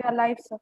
Yeah, live, sir.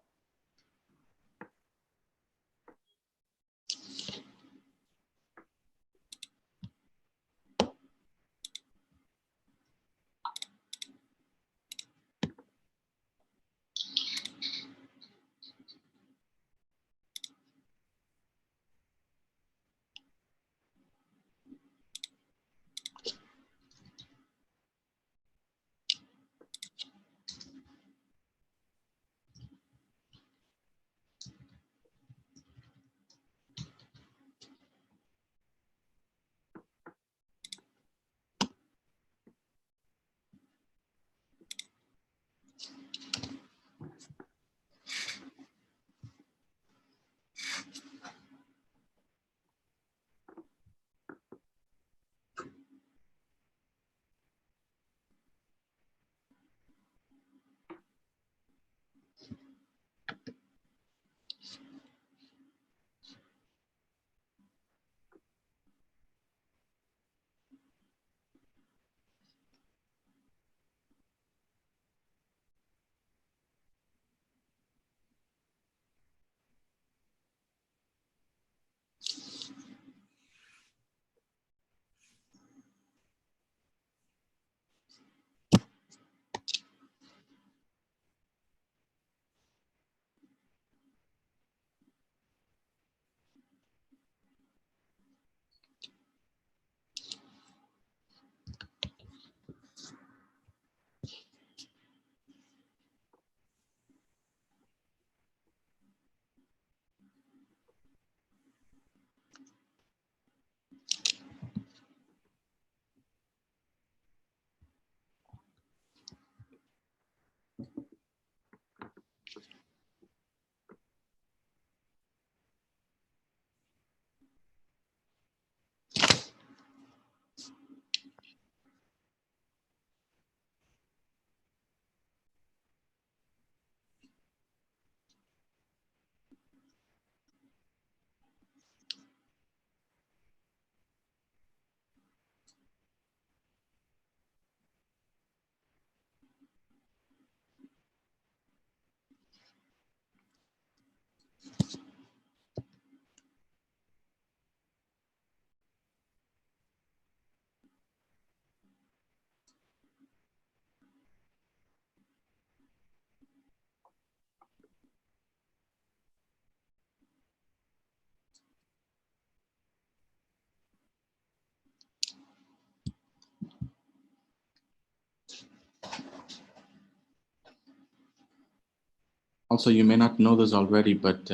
Also, you may not know this already, but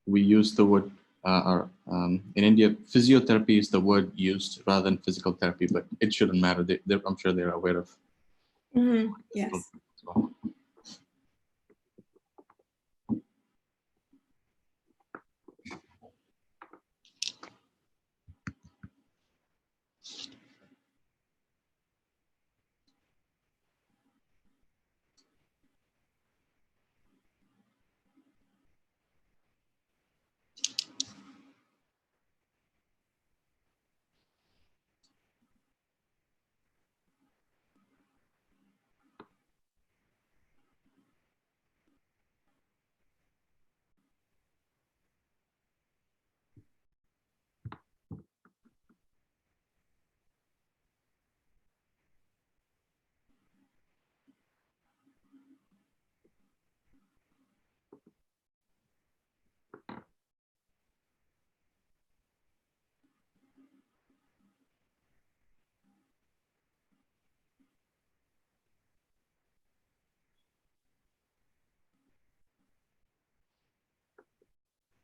we use the word, in India, physiotherapy is the word used rather than physical therapy, but it shouldn't matter. I'm sure they're aware of. Yes.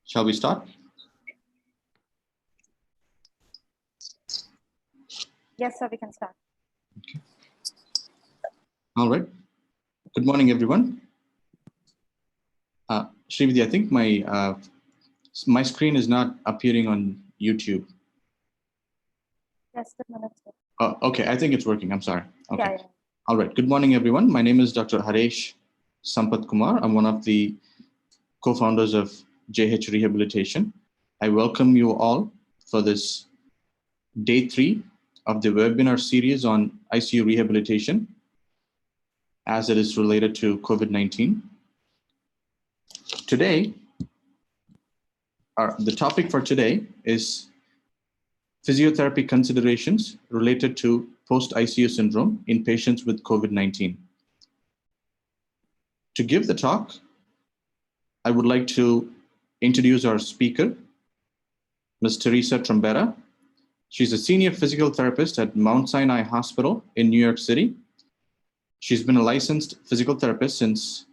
Shall we start? Yes, sir, we can start. Okay. All right. Good morning, everyone. Srividhi, I think my screen is not appearing on YouTube. Just a minute, sir. Oh, okay, I think it's working. I'm sorry. Okay. Yeah, yeah. All right. Good morning, everyone. My name is Dr. Haresh Sampath Kumar. I'm one of the co-founders of JH Rehabilitation. I welcome you all for this day 3 of the webinar series on ICU rehabilitation as it is related to COVID-19. Today, the topic for today is physiotherapy considerations related to post ICU syndrome in patients with COVID-19. To give the talk, I would like to introduce our speaker, Ms. Teresa Trombetta. She's a senior physical therapist at Mount Sinai Hospital in New York City. She's been a licensed physical therapist since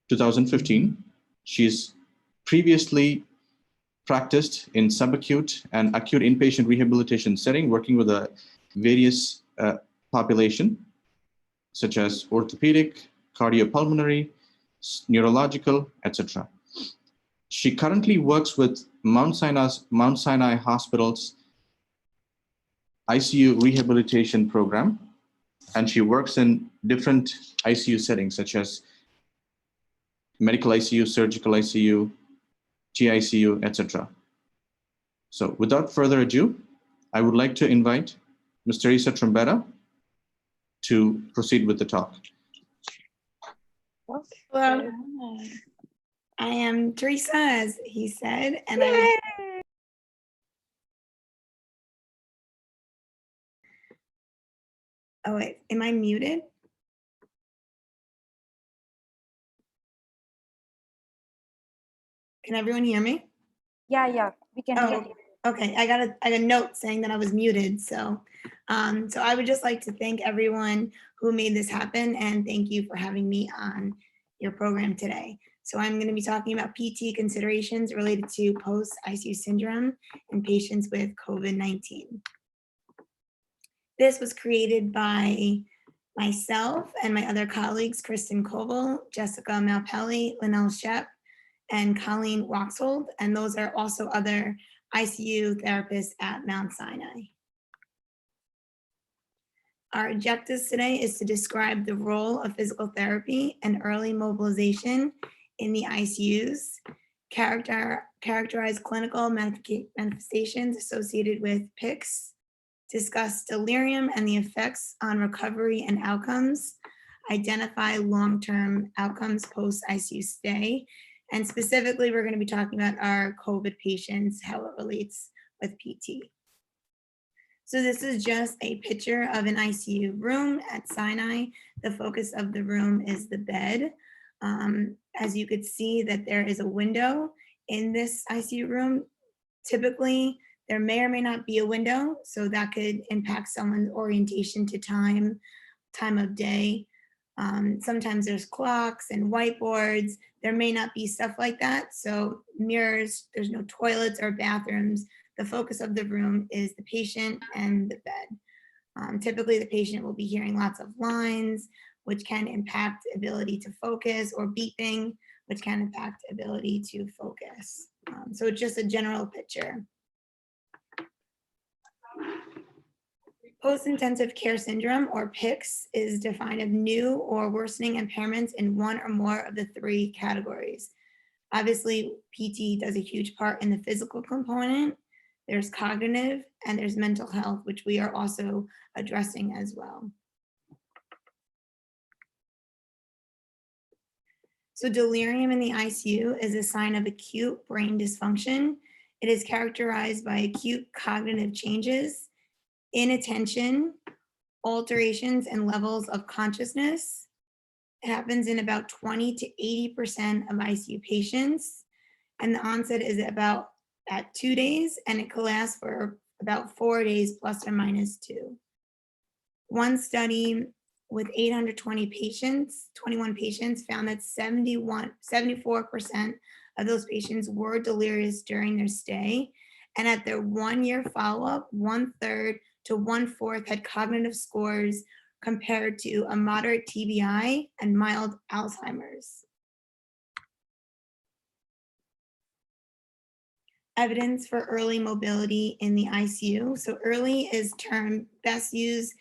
2015. She's previously practiced in subacute and acute inpatient rehabilitation setting, working with a various population, such as orthopedic, cardiopulmonary, neurological, etc. She currently works with Mount Sinai Hospital's ICU rehabilitation program, and she works in different ICU settings, such as medical ICU, surgical ICU, TICU, etc. So without further ado, I would like to invite Ms. Teresa Trombetta to proceed with the talk. Hello, I am Teresa, as he said, and oh wait, am I muted? Can everyone hear me? Yeah, we can hear you. Okay, I got a note saying that I was muted. So I would just like to thank everyone who made this happen, and thank you for having me on your program today. So I'm going to be talking about PT considerations related to post ICU syndrome in patients with COVID-19. This was created by myself and my other colleagues, Kristen Koval, Jessica Malpelli, Linnell Shep, and Colleen Waxhold, and those are also other ICU therapists at Mount Sinai. Our objectives today is to describe the role of physical therapy and early mobilization in the ICUs, characterize clinical manifestations associated with PICS, discuss delirium and the effects on recovery and outcomes, identify long-term outcomes post-ICU stay, and specifically, we're going to be talking about our COVID patients, how it relates with PT. So this is just a picture of an ICU room at Sinai. The focus of the room is the bed. As you could see that there is a window in this ICU room. Typically, there may or may not be a window, so that could impact someone's orientation to time of day. Sometimes there's clocks and whiteboards. There may not be stuff like that. So mirrors, there's no toilets or bathrooms. The focus of the room is the patient and the bed. Typically the patient will be hearing lots of lines, which can impact ability to focus, or beeping, which can impact ability to focus. So it's just a general picture. Post-intensive care syndrome, or PICS, is defined as new or worsening impairments in one or more of the three categories. Obviously, PT does a huge part in the physical component. There's cognitive and there's mental health, which we are also addressing as well. So delirium in the ICU is a sign of acute brain dysfunction. It is characterized by acute cognitive changes, inattention, alterations in levels of consciousness. It happens in about 20 to 80% of ICU patients, and the onset is at 2 days, and it can last for about 4 days plus or minus 2. One study with 820 patients, 21 patients, found that 74% of those patients were delirious during their stay, and at their 1-year follow-up, 1/3 to 1/4 had cognitive scores compared to a moderate TBI and mild Alzheimer's. Evidence for early mobility in the ICU. So early is term best used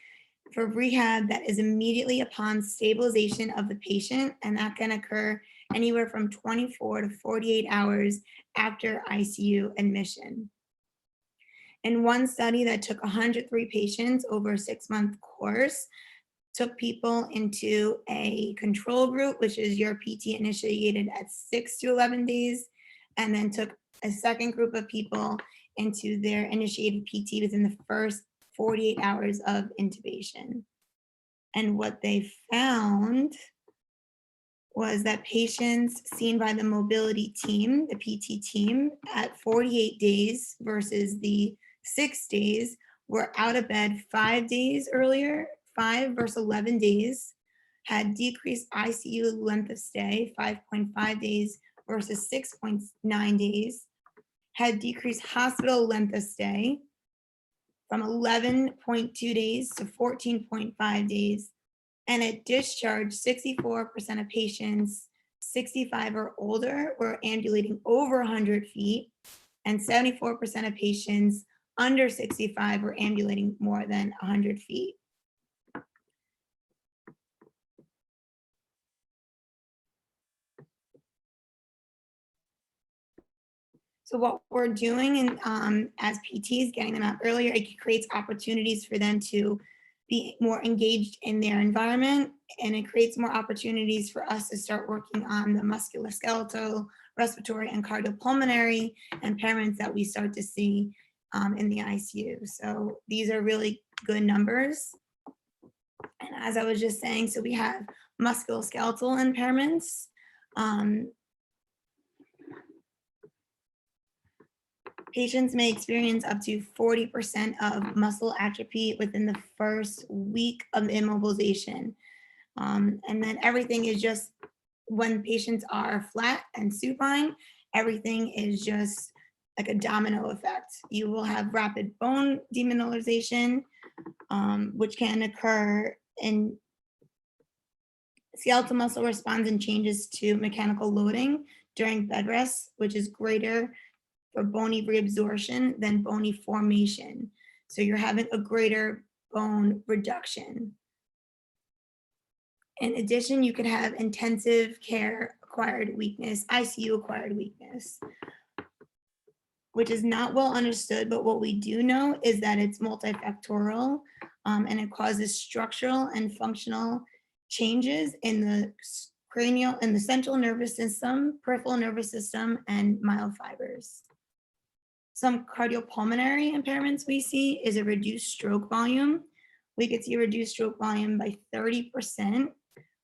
for rehab that is immediately upon stabilization of the patient, and that can occur anywhere from 24 to 48 hours after ICU admission. In one study that took 103 patients over a 6-month course, took people into a control group, which is your PT initiated at 6 to 11 days, and then took a second group of people into their initiated PT within the first 48 hours of intubation. And what they found was that patients seen by the mobility team, the PT team, at 48 days versus the 6 days were out of bed 5 days earlier, 5 versus 11 days, had decreased ICU length of stay, 5.5 days versus 6.9 days, had decreased hospital length of stay from 11.2 days to 14.5 days, and at discharge, 64% of patients 65 or older were ambulating over 100 feet, and 74% of patients under 65 were ambulating more than 100 feet. So what we're doing as PTs, getting them out earlier, it creates opportunities for them to be more engaged in their environment, and it creates more opportunities for us to start working on the musculoskeletal, respiratory, and cardiopulmonary impairments that we start to see in the ICU. So these are really good numbers. And as I was just saying, so we have musculoskeletal impairments. Patients may experience up to 40% of muscle atrophy within the first week of immobilization. And then everything is just, when patients are flat and supine, everything is just like a domino effect. You will have rapid bone demineralization, which can occur in skeletal muscle responds and changes to mechanical loading during bed rest, which is greater for bony reabsorption than bony formation. So you're having a greater bone reduction. In addition, you could have intensive care acquired weakness, ICU acquired weakness, which is not well understood, but what we do know is that it's multifactorial, and it causes structural and functional changes in the cranial and the central nervous system, peripheral nervous system, and myofibers. Some cardiopulmonary impairments we see is a reduced stroke volume. We could see a reduced stroke volume by 30%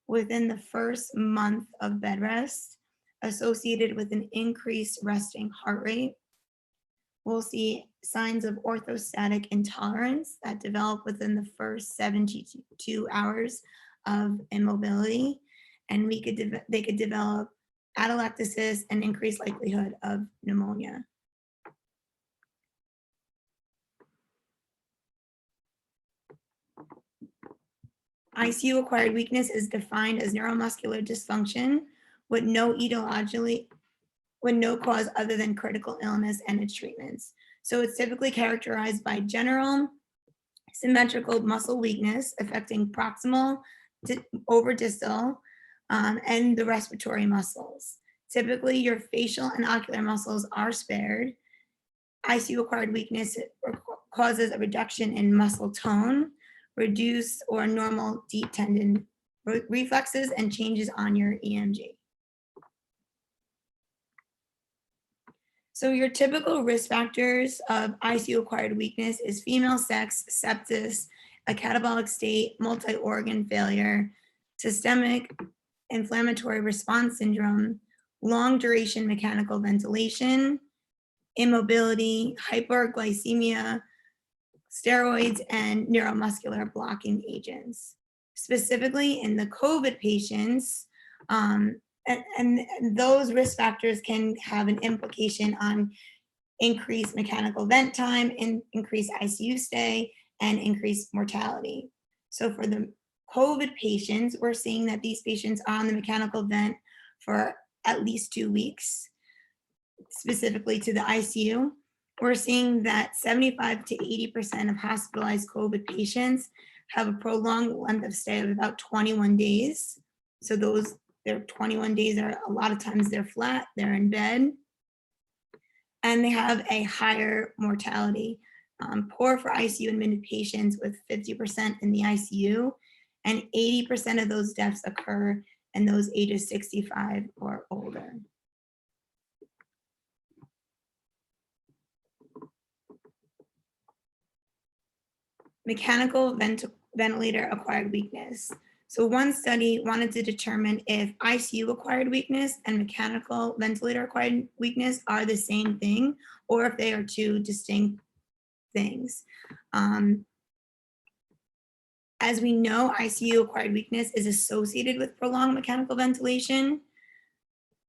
within the first month of bed rest, associated with an increased resting heart rate. We'll see signs of orthostatic intolerance that develop within the first 72 hours of immobility, and they could develop atelectasis and increased likelihood of pneumonia. ICU-acquired weakness is defined as neuromuscular dysfunction with no etiology, with no cause other than critical illness and its treatments. So it's typically characterized by general symmetrical muscle weakness affecting proximal over distal and the respiratory muscles. Typically, your facial and ocular muscles are spared. ICU-acquired weakness causes a reduction in muscle tone, reduced or normal deep tendon reflexes, and changes on your EMG. So your typical risk factors of ICU-acquired weakness is female sex, sepsis, a catabolic state, multi-organ failure, systemic inflammatory response syndrome, long duration mechanical ventilation, immobility, hyperglycemia, steroids, and neuromuscular blocking agents. Specifically in the COVID patients, and those risk factors can have an implication on increased mechanical vent time, increased ICU stay, and increased mortality. So for the COVID patients, we're seeing that these patients are on the mechanical vent for at least 2 weeks, specifically to the ICU. We're seeing that 75 to 80% of hospitalized COVID patients have a prolonged length of stay of about 21 days. So their 21 days are, a lot of times they're flat, they're in bed, and they have a higher mortality. Poor for ICU admitted patients with 50% in the ICU and 80% of those deaths occur in those ages 65 or older. Mechanical ventilator-acquired weakness. So one study wanted to determine if ICU-acquired weakness and mechanical ventilator-acquired weakness are the same thing, or if they are two distinct things. As we know, ICU-acquired weakness is associated with prolonged mechanical ventilation.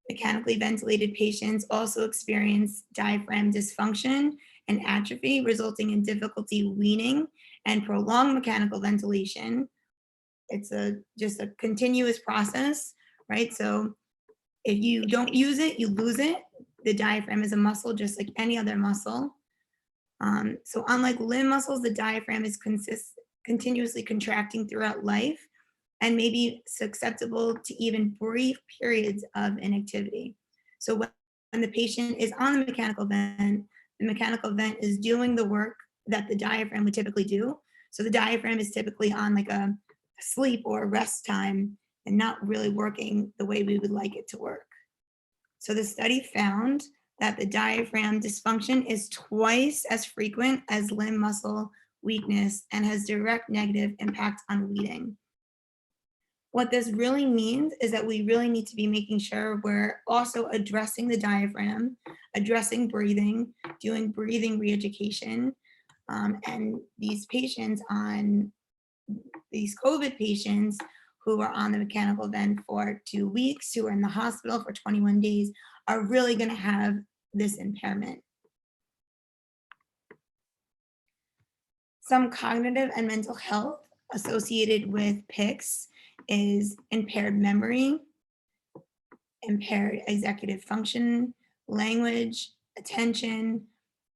Mechanically ventilated patients also experience diaphragm dysfunction and atrophy, resulting in difficulty weaning, and prolonged mechanical ventilation. It's just a continuous process, right? So if you don't use it, you lose it. The diaphragm is a muscle just like any other muscle. So unlike limb muscles, the diaphragm is continuously contracting throughout life and may be susceptible to even brief periods of inactivity. So when the patient is on the mechanical vent is doing the work that the diaphragm would typically do. So the diaphragm is typically on like a sleep or a rest time and not really working the way we would like it to work. So the study found that the diaphragm dysfunction is twice as frequent as limb muscle weakness and has direct negative impact on weaning. What this really means is that we really need to be making sure we're also addressing the diaphragm, addressing breathing, doing breathing re-education. And these patients these COVID patients who are on the mechanical vent for 2 weeks, who are in the hospital for 21 days, are really going to have this impairment. Some cognitive and mental health associated with PICS is impaired memory, impaired executive function, language, attention,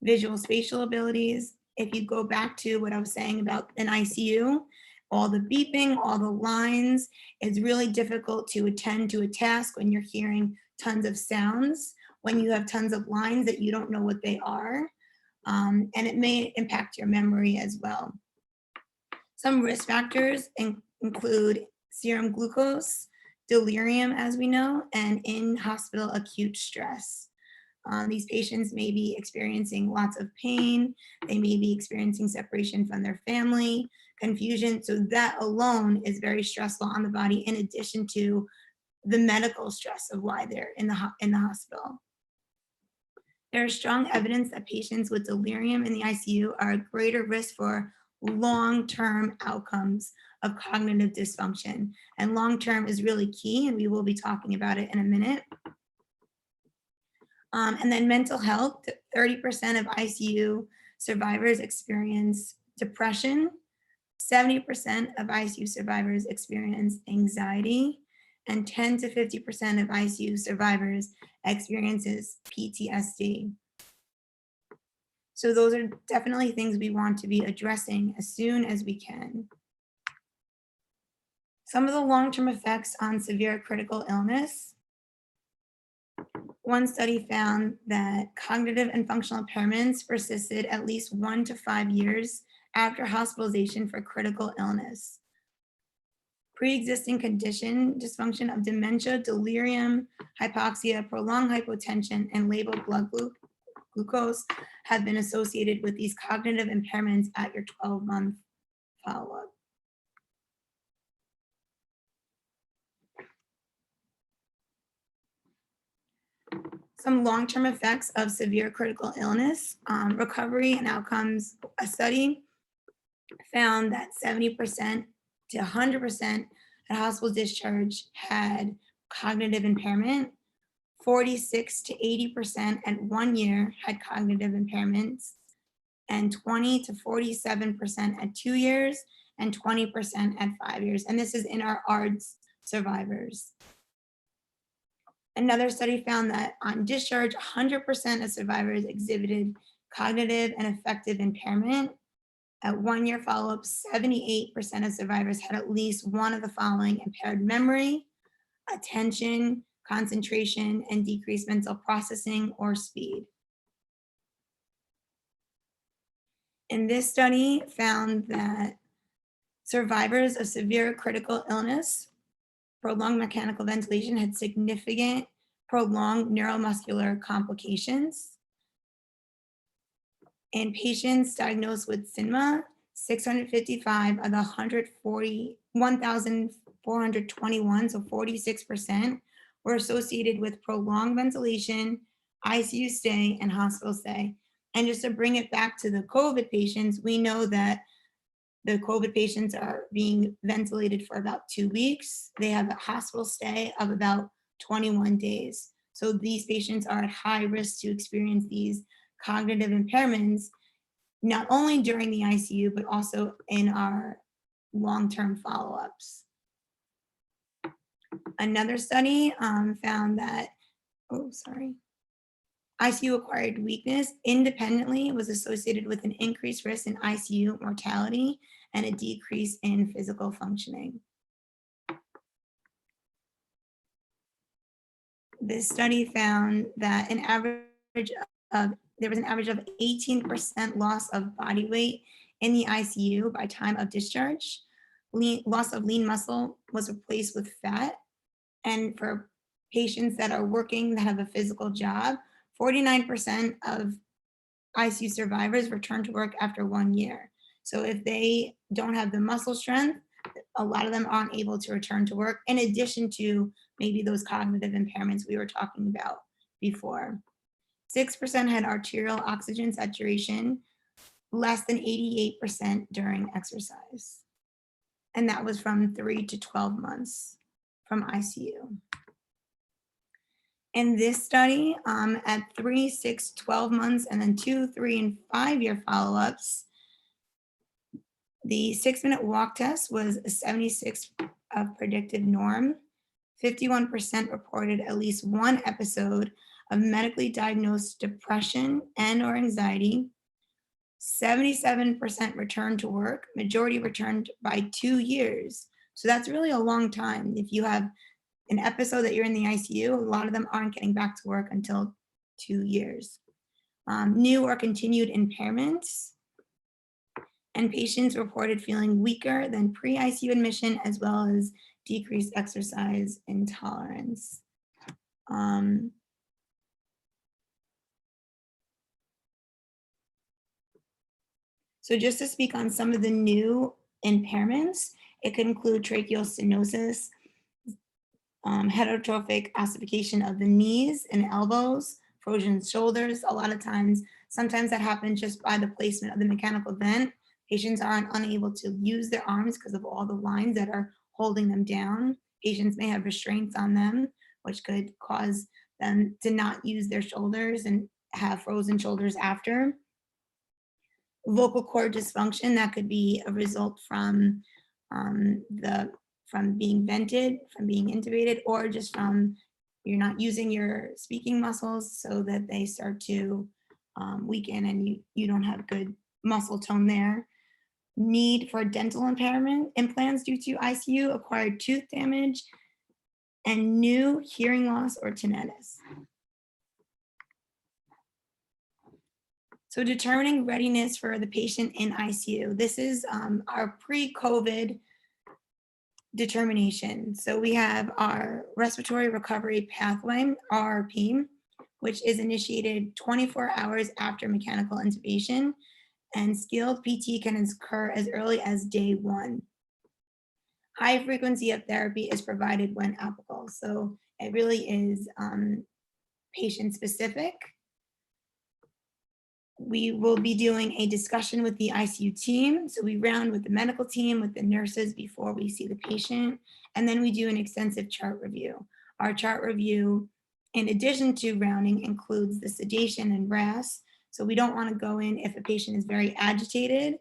visual spatial abilities. If you go back to what I was saying about an ICU, all the beeping, all the lines, it's really difficult to attend to a task when you're hearing tons of sounds, when you have tons of lines that you don't know what they are, and it may impact your memory as well. Some risk factors include serum glucose, delirium, as we know, and in-hospital acute stress. These patients may be experiencing lots of pain. They may be experiencing separation from their family, confusion. So that alone is very stressful on the body, in addition to the medical stress of why they're in the hospital. There is strong evidence that patients with delirium in the ICU are at greater risk for long-term outcomes of cognitive dysfunction. And long-term is really key, and we will be talking about it in a minute. And then mental health, 30% of ICU survivors experience depression, 70% of ICU survivors experience anxiety, and 10 to 50% of ICU survivors experiences PTSD. So those are definitely things we want to be addressing as soon as we can. Some of the long-term effects on severe critical illness. One study found that cognitive and functional impairments persisted at least 1 to 5 years after hospitalization for critical illness. Pre-existing condition, dysfunction of dementia, delirium, hypoxia, prolonged hypotension, and labeled blood glucose have been associated with these cognitive impairments at your 12-month follow-up. Some long-term effects of severe critical illness. Recovery and outcomes, a study found that 70% to 100% at hospital discharge had cognitive impairment. 46 to 80% at 1 year had cognitive impairments, and 20 to 47% at 2 years, and 20% at 5 years. And this is in our ARDS survivors. Another study found that on discharge, 100% of survivors exhibited cognitive and affective impairment. At 1 year follow-up, 78% of survivors had at least one of the following: impaired memory, attention, concentration, and decreased mental processing or speed. In this study found that Survivors of severe critical illness, prolonged mechanical ventilation had significant prolonged neuromuscular complications. In patients diagnosed with cinema, 655 of the 1,421, so 46%, were associated with prolonged ventilation, ICU stay, and hospital stay. And just to bring it back to the COVID patients, we know that the COVID patients are being ventilated for about 2 weeks. They have a hospital stay of about 21 days. So these patients are at high risk to experience these cognitive impairments, not only during the ICU, but also in our long-term follow-ups. Another study found that, ICU-acquired weakness independently was associated with an increased risk in ICU mortality and a decrease in physical functioning. This study found that there was an average of 18% loss of body weight in the ICU by time of discharge. Loss of lean muscle was replaced with fat. And for patients that are working, that have a physical job, 49% of ICU survivors return to work after 1 year. So if they don't have the muscle strength, a lot of them aren't able to return to work, in addition to maybe those cognitive impairments we were talking about before. 6% had arterial oxygen saturation, less than 88% during exercise. And that was from 3 to 12 months from ICU. In this study, at 3, 6, 12 months, and then 2, 3, and 5-year follow-ups, the 6-minute walk test was a 76 of predicted norm. 51% reported at least one episode of medically diagnosed depression and or anxiety. 77% returned to work, majority returned by 2 years. So that's really a long time. If you have an episode that you're in the ICU, a lot of them aren't getting back to work until 2 years. New or continued impairments, and patients reported feeling weaker than pre-ICU admission, as well as decreased exercise intolerance. So just to speak on some of the new impairments, it could include tracheal stenosis, heterotrophic ossification of the knees and elbows, frozen shoulders. A lot of times, sometimes that happens just by the placement of the mechanical vent. Patients are unable to use their arms because of all the lines that are holding them down. Patients may have restraints on them, which could cause them to not use their shoulders and have frozen shoulders after. Vocal cord dysfunction, that could be a result from being vented, from being intubated, or just from you're not using your speaking muscles, so that they start to weaken and you don't have good muscle tone there. Need for dental impairment implants due to ICU, acquired tooth damage, and new hearing loss or tinnitus. So determining readiness for the patient in ICU. This is our pre-COVID determination. So we have our respiratory recovery pathway, RRP, which is initiated 24 hours after mechanical intubation, and skilled PT can occur as early as day 1. High frequency of therapy is provided when applicable. So it really is patient specific. We will be doing a discussion with the ICU team. So we round with the medical team, with the nurses before we see the patient. And then we do an extensive chart review. Our chart review, in addition to rounding, includes the sedation and RAS. So we don't want to go in if a patient is very agitated.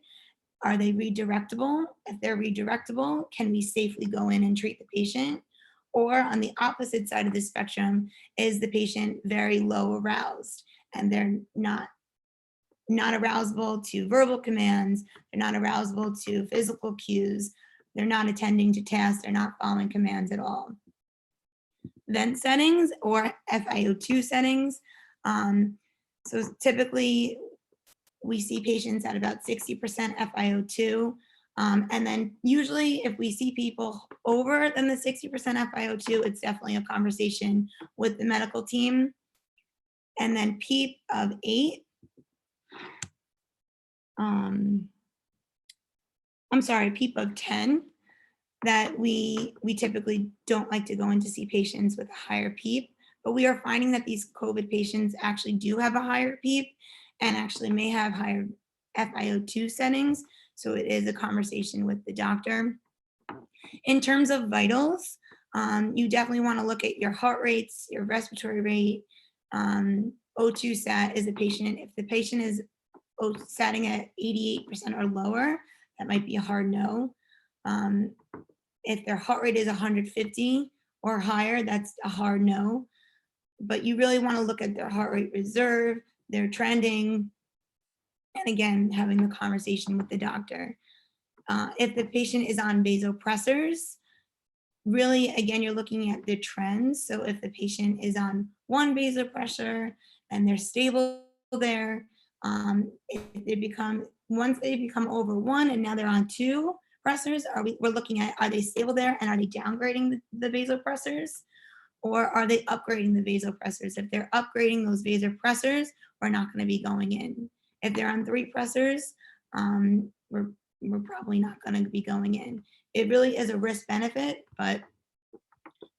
Are they redirectable? If they're redirectable, can we safely go in and treat the patient? Or on the opposite side of the spectrum, is the patient very low aroused and they're not arousable to verbal commands, they're not arousable to physical cues, they're not attending to tasks, they're not following commands at all. Vent settings or FiO2 settings. So typically we see patients at about 60% FiO2. And then usually if we see people over than the 60% FiO2, it's definitely a conversation with the medical team. And then PEEP of 8. PEEP of 10, that we typically don't like to go in to see patients with a higher PEEP, but we are finding that these COVID patients actually do have a higher PEEP and actually may have higher FiO2 settings. So it is a conversation with the doctor. In terms of vitals, you definitely want to look at your heart rates, your respiratory rate, O2 sat is a patient. If the patient is satting at 88% or lower, that might be a hard no. If their heart rate is 150 or higher, that's a hard no. But you really want to look at their heart rate reserve, their trending, and again, having the conversation with the doctor. If the patient is on vasopressors, really, again, you're looking at the trends. So if the patient is on one vasopressor and they're stable there, if they become, once they become over one and now they're on 2 pressors, we're looking at, are they stable there and are they downgrading the vasopressors, or are they upgrading the vasopressors? If they're upgrading those vasopressors, we're not going to be going in. If they're on 3 pressors, we're probably not going to be going in. It really is a risk benefit, but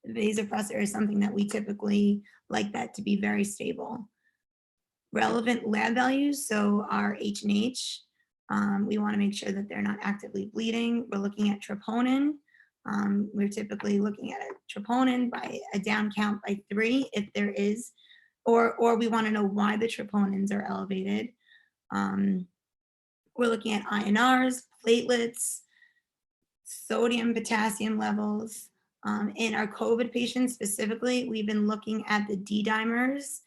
the vasopressor is something that we typically like that to be very stable. Relevant lab values, so our H&H, we want to make sure that they're not actively bleeding. We're looking at troponin. We're typically looking at a troponin by a down count by 3 if there is, or we want to know why the troponins are elevated. We're looking at INRs, platelets, sodium, potassium levels. In our COVID patients specifically, we've been looking at the D-dimers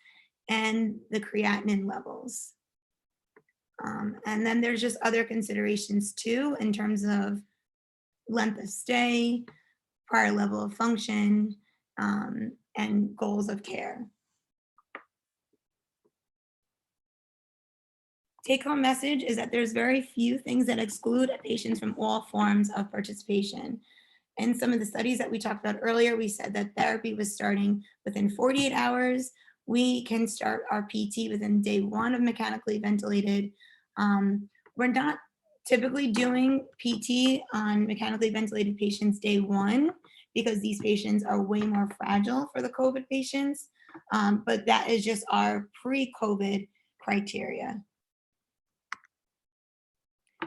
and the creatinine levels. And then there's just other considerations too, in terms of length of stay, prior level of function, and goals of care. Take-home message is that there's very few things that exclude patients from all forms of participation. In some of the studies that we talked about earlier, we said that therapy was starting within 48 hours. We can start our PT within day 1 of mechanically ventilated. We're not typically doing PT on mechanically ventilated patients day 1 because these patients are way more fragile for the COVID patients, but that is just our pre-COVID criteria.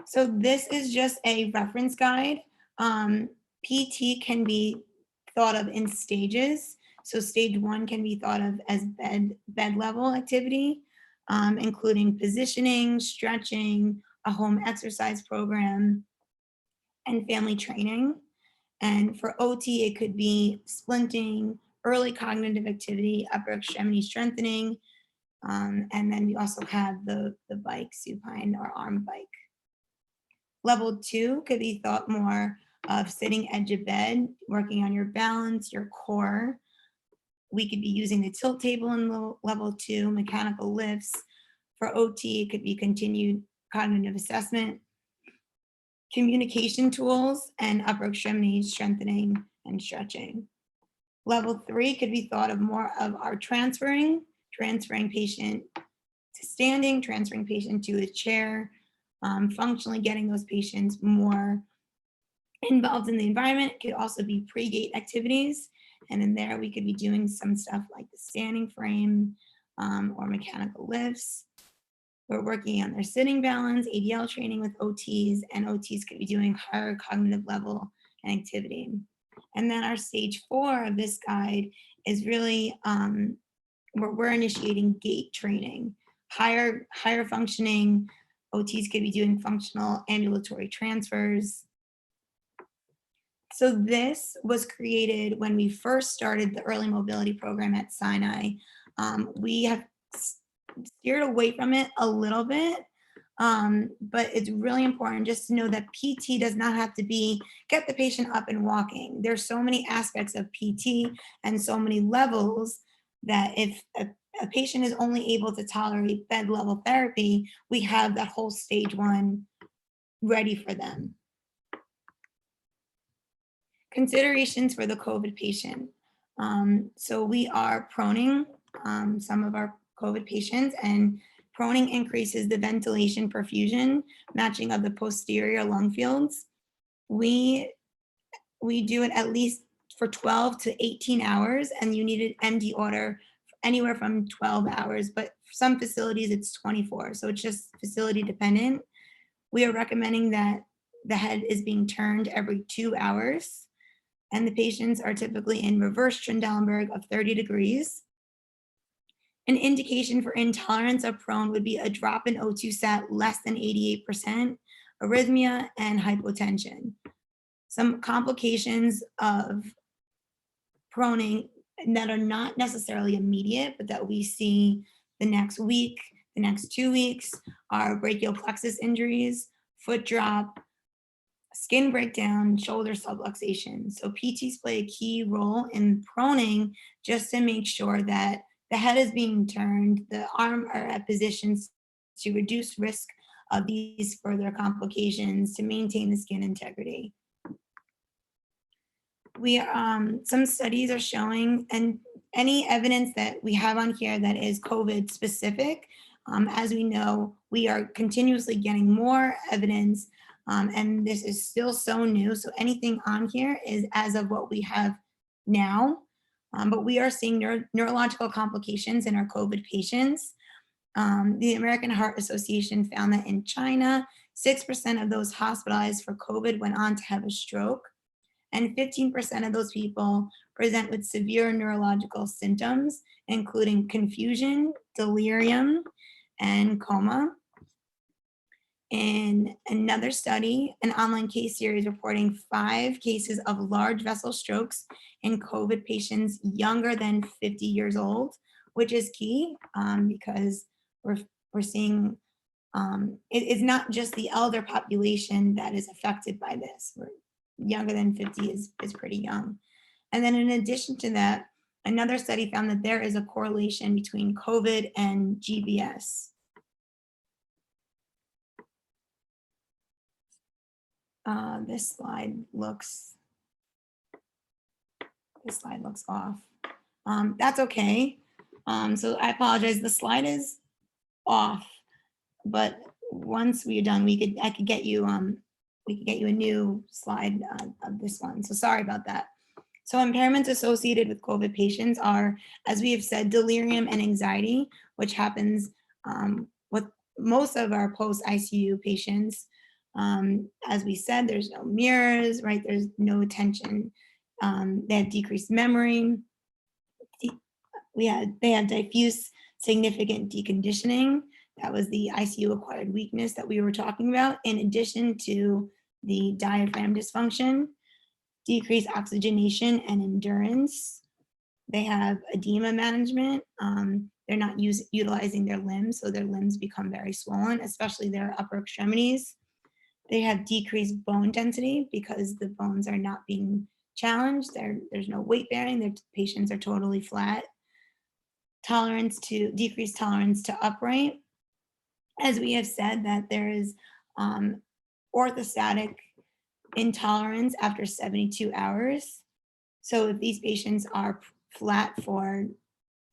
So this is just a reference guide. PT can be thought of in stages. So stage 1 can be thought of as bed level activity, including positioning, stretching, a home exercise program, and family training. And for OT, it could be splinting, early cognitive activity, upper extremity strengthening, and then we also have the bike, supine or arm bike. Level 2 could be thought more of sitting edge of bed, working on your balance, your core. We could be using the tilt table in level 2, mechanical lifts. For OT, it could be continued cognitive assessment, communication tools, and upper extremity strengthening and stretching. Level 3 could be thought of more of our transferring patient to standing, transferring patient to a chair, functionally getting those patients more involved in the environment. It could also be pre-gate activities. And in there, we could be doing some stuff like the standing frame or mechanical lifts. We're working on their sitting balance, ADL training with OTs, and OTs could be doing higher cognitive level and activity. And then our stage 4 of this guide is really where we're initiating gait training, higher functioning. OTs could be doing functional ambulatory transfers. So this was created when we first started the early mobility program at Sinai. We have steered away from it a little bit, but it's really important just to know that PT does not have to be get the patient up and walking. There's so many aspects of PT and so many levels that if a patient is only able to tolerate bed level therapy, we have that whole stage 1 ready for them. Considerations for the COVID patient. So we are proning some of our COVID patients, and proning increases the ventilation perfusion, matching of the posterior lung fields. We do it at least for 12 to 18 hours, and you need an MD order anywhere from 12 hours, but for some facilities it's 24. So it's just facility dependent. We are recommending that the head is being turned every 2 hours, and the patients are typically in reverse Trendelenburg of 30 degrees. An indication for intolerance of prone would be a drop in O2 sat less than 88%, arrhythmia, and hypotension. Some complications of proning that are not necessarily immediate, but that we see the next week, the next 2 weeks, are brachial plexus injuries, foot drop, skin breakdown, shoulder subluxation. So PTs play a key role in proning just to make sure that the head is being turned, the arm are at positions to reduce risk of these further complications, to maintain the skin integrity. Some studies are showing, and any evidence that we have on here that is COVID specific, as we know, we are continuously getting more evidence, and this is still so new. So anything on here is as of what we have now, but we are seeing neurological complications in our COVID patients. The American Heart Association found that in China, 6% of those hospitalized for COVID went on to have a stroke, and 15% of those people present with severe neurological symptoms, including confusion, delirium, and coma. In another study, an online case series reporting 5 cases of large vessel strokes in COVID patients younger than 50 years old, which is key because we're seeing it's not just the elder population that is affected by this. Younger than 50 is pretty young. And then in addition to that, another study found that there is a correlation between COVID and GBS. This slide looks off. That's okay. So I apologize, the slide is off, but once we're done, I could get you we can get you a new slide of this one. So sorry about that. So impairments associated with COVID patients are, as we have said, delirium and anxiety, which happens with most of our post ICU patients. As we said, there's no mirrors, right? There's no attention. They have decreased memory. They have diffuse significant deconditioning. That was the ICU-acquired weakness that we were talking about, in addition to the diaphragm dysfunction, decreased oxygenation and endurance. They have edema management. They're not utilizing their limbs, so their limbs become very swollen, especially their upper extremities. They have decreased bone density because the bones are not being challenged. There's no weight bearing. Their patients are totally flat. Decreased tolerance to upright. As we have said, that there is orthostatic intolerance after 72 hours. So if these patients are flat for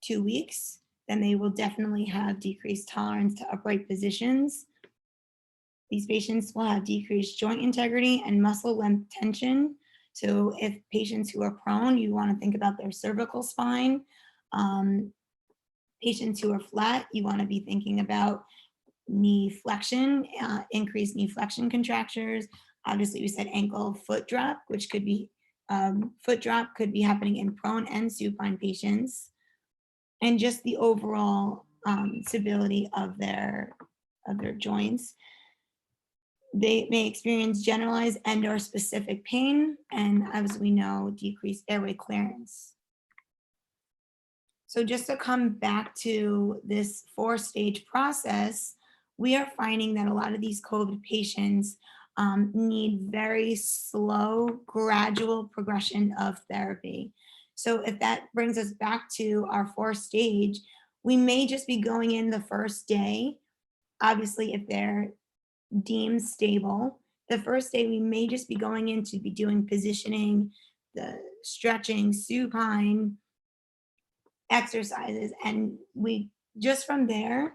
2 weeks, then they will definitely have decreased tolerance to upright positions. These patients will have decreased joint integrity and muscle length tension. So if patients who are prone, you want to think about their cervical spine. Patients who are flat, you want to be thinking about knee flexion, increased knee flexion contractures. Obviously, we said ankle foot drop, which could be foot drop could be happening in prone and supine patients, and just the overall stability of their joints. They may experience generalized and/or specific pain, and as we know, decreased airway clearance. So just to come back to this 4-stage process, we are finding that a lot of these COVID patients need very slow, gradual progression of therapy. So if that brings us back to our 4-stage, we may just be going in the first day. Obviously, if they're deemed stable, the first day we may just be going in to be doing positioning, the stretching, supine exercises, and we just from there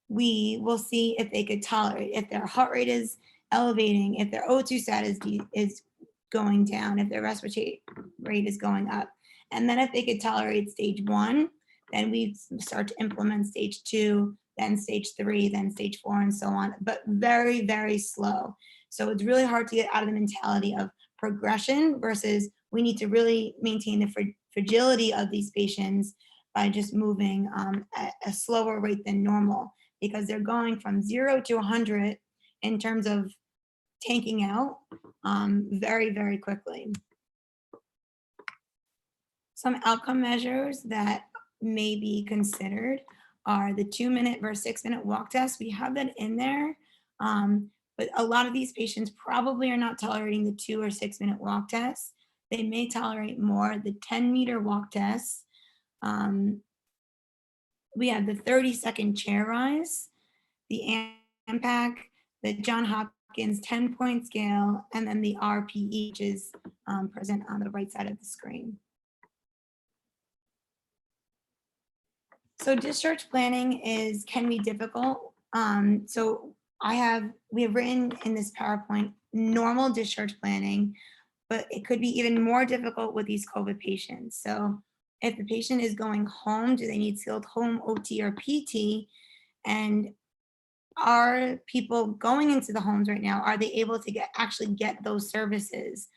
we will see if they could tolerate, if their heart rate is elevating, if their O2 status is going down, if their respiratory rate is going up. And then if they could tolerate stage 1, then we start to implement stage 2, then stage 3, then stage 4, and so on, but very, very slow. So it's really hard to get out of the mentality of progression versus we need to really maintain the fragility of these patients by just moving at a slower rate than normal, because they're going from 0 to 100 in terms of tanking out very, very quickly. Some outcome measures that may be considered are the 2-minute versus 6-minute walk test. We have that in there, but a lot of these patients probably are not tolerating the 2 or 6-minute walk test. They may tolerate more, the 10-meter walk test. We have the 30-second chair rise, the AMPAC, the John Hopkins 10-point scale, and then the RPE, which is present on the right side of the screen. So discharge planning can be difficult. So we have written in this PowerPoint normal discharge planning, but it could be even more difficult with these COVID patients. So if the patient is going home, do they need skilled home OT or PT? And are people going into the homes right now, are they able to actually get those services?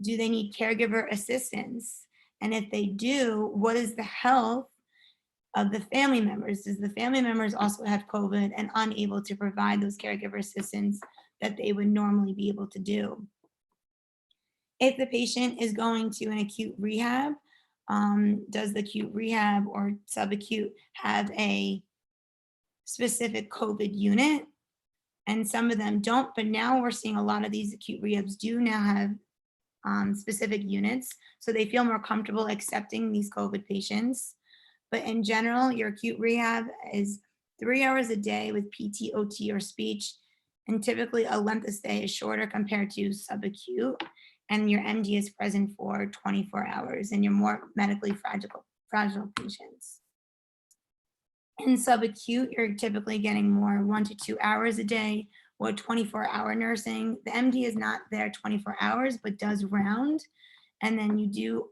Do they need caregiver assistance? And if they do, what is the health of the family members? Does the family members also have COVID and unable to provide those caregiver assistance that they would normally be able to do? If the patient is going to an acute rehab, does the acute rehab or subacute have a specific COVID unit? And some of them don't, but now we're seeing a lot of these acute rehabs do now have specific units, so they feel more comfortable accepting these COVID patients. But in general, your acute rehab is 3 hours a day with PT, OT, or speech, and typically a length of stay is shorter compared to subacute, and your MD is present for 24 hours, and you're more medically fragile patients. In subacute, you're typically getting more 1 to 2 hours a day or 24-hour nursing. The MD is not there 24 hours, but does round, and then you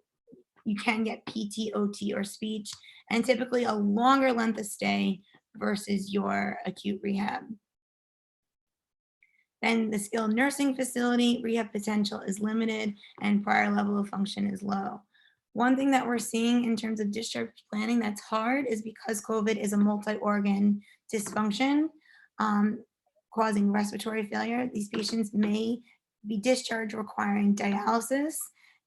can get PT, OT, or speech, and typically a longer length of stay versus your acute rehab. Then the skilled nursing facility, rehab potential is limited and prior level of function is low. One thing that we're seeing in terms of discharge planning that's hard is because COVID is a multi-organ dysfunction causing respiratory failure. These patients may be discharged requiring dialysis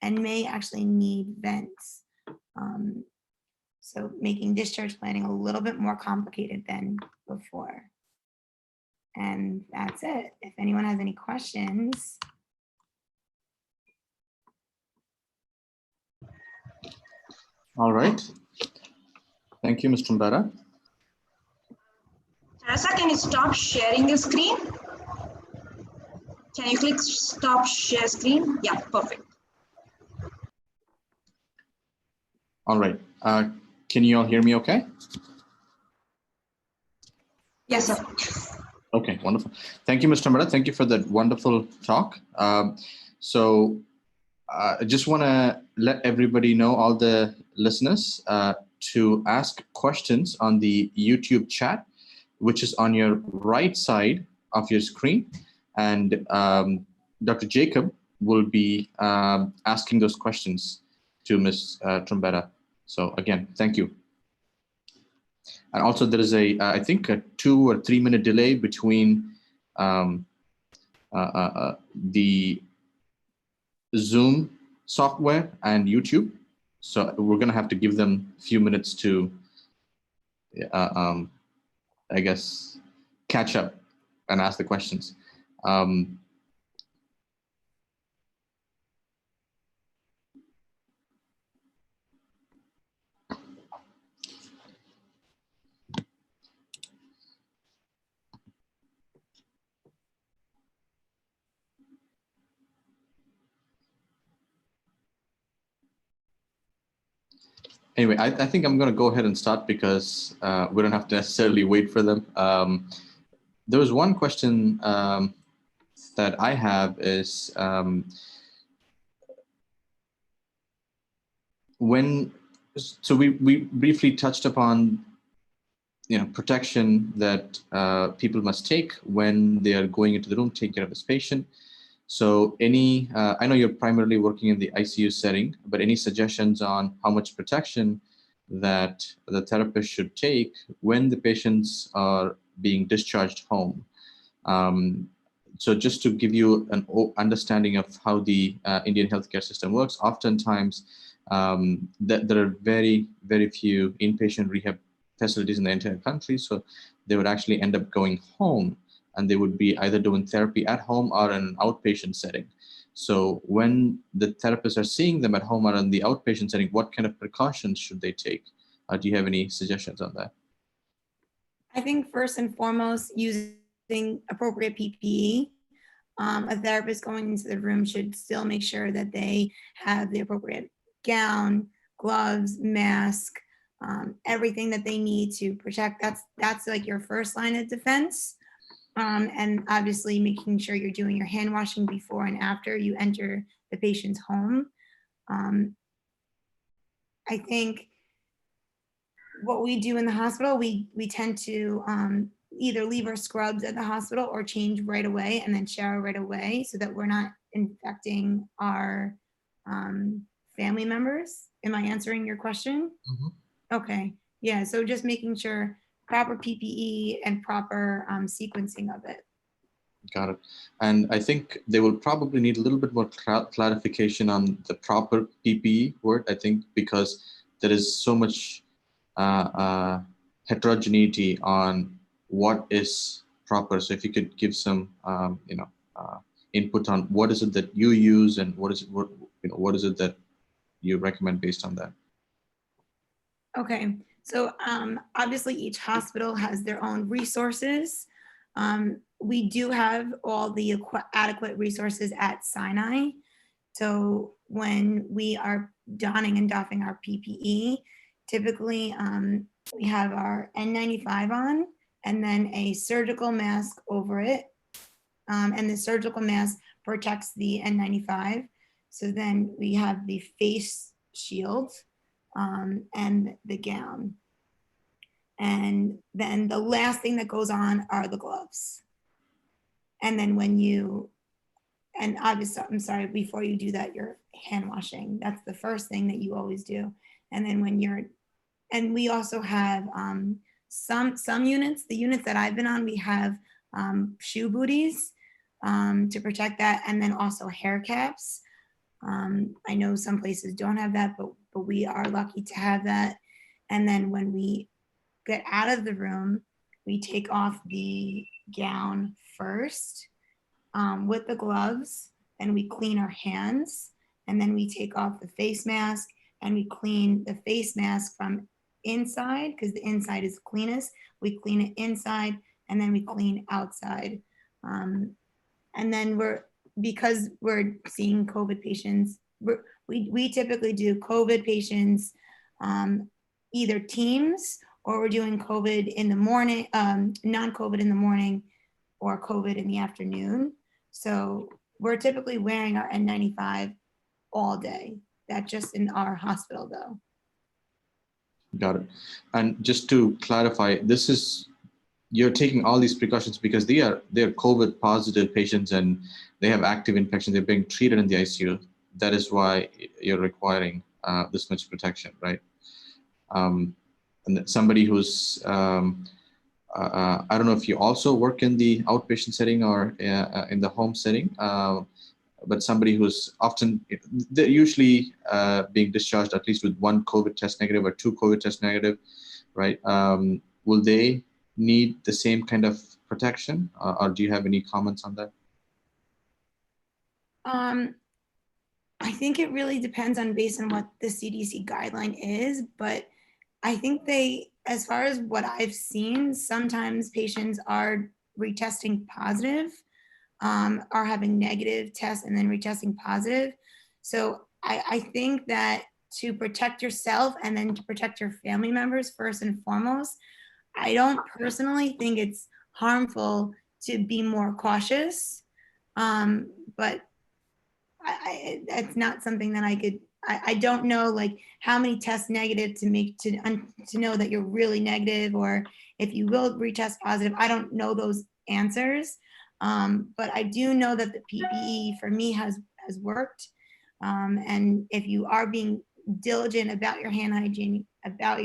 and may actually need vents. So making discharge planning a little bit more complicated than before. And that's it. If anyone has any questions. All right. Thank you, Ms. Trumbera. Teresa, can you stop sharing your screen? Can you click stop share screen? Yeah, perfect. All right. Can you all hear me okay? Yes, sir. Okay, wonderful. Thank you, Mr. Trumbera. Thank you for that wonderful talk. I just want to let everybody know, all the listeners, to ask questions on the YouTube chat, which is on your right side of your screen. And Dr. Jacob will be asking those questions to Ms. Trumbera. So again, thank you. And also there is I think a 2 or 3 minute delay between the Zoom software and YouTube. So we're going to have to give them a few minutes to, I guess, catch up and ask the questions. Anyway, I think I'm going to go ahead and start because we don't have to necessarily wait for them. There was one question that I have is so we briefly touched upon protection that people must take when they are going into the room, take care of this patient. So I know you're primarily working in the ICU setting, but any suggestions on how much protection that the therapist should take when the patients are being discharged home? So just to give you an understanding of how the Indian healthcare system works, oftentimes there are very, very few inpatient rehab facilities in the entire country. So they would actually end up going home and they would be either doing therapy at home or in an outpatient setting. So when the therapists are seeing them at home or in the outpatient setting, what kind of precautions should they take? Do you have any suggestions on that? I think first and foremost, using appropriate PPE. A therapist going into the room should still make sure that they have the appropriate gown, gloves, mask, everything that they need to protect. That's like your first line of defense. And obviously making sure you're doing your hand washing before and after you enter the patient's home. I think what we do in the hospital, we tend to either leave our scrubs at the hospital or change right away and then shower right away so that we're not infecting our family members. Am I answering your question? Mm-hmm. Okay, yeah, so just making sure proper PPE and proper sequencing of it. Got it. And I think they will probably need a little bit more clarification on the proper PPE word, I think, because there is so much heterogeneity on what is proper. So if you could give some, input on what is it that you use and what is it that you recommend based on that? Okay. So obviously each hospital has their own resources. We do have all the adequate resources at Sinai. So when we are donning and doffing our PPE, typically we have our N95 on and then a surgical mask over it. And the surgical mask protects the N95. So then we have the face shield and the gown. And then the last thing that goes on are the gloves. And then and obviously, I'm sorry, before you do that, you're hand washing. That's the first thing that you always do. And then and we also have some units, the units that I've been on, we have shoe booties to protect that. And then also hair caps. I know some places don't have that, but we are lucky to have that. And then when we get out of the room, we take off the gown first with the gloves, and we clean our hands, and then we take off the face mask and we clean the face mask from inside, because the inside is the cleanest. We clean it inside and then we clean outside. And then because we're seeing COVID patients, we typically do COVID patients either teams, or we're doing COVID in the morning, non-COVID in the morning, or COVID in the afternoon. So we're typically wearing our N95 all day. That's just in our hospital though. Got it. And just to clarify, you're taking all these precautions because they're COVID positive patients and they have active infection. They're being treated in the ICU. That is why you're requiring this much protection, right? And somebody who's, I don't know if you also work in the outpatient setting or in the home setting, but somebody who's they're usually being discharged at least with one COVID test negative or two COVID test negative, right? Will they need the same kind of protection, or do you have any comments on that? I think it really depends based on what the CDC guideline is, but I think as far as what I've seen, sometimes patients are retesting positive, are having negative tests and then retesting positive. So I think that to protect yourself and then to protect your family members first and foremost, I don't personally think it's harmful to be more cautious, but it's not something that I don't know like how many tests negative to make to know that you're really negative, or if you will retest positive. I don't know those answers, but I do know that the PPE for me has worked, and if you are being diligent about your hand hygiene, about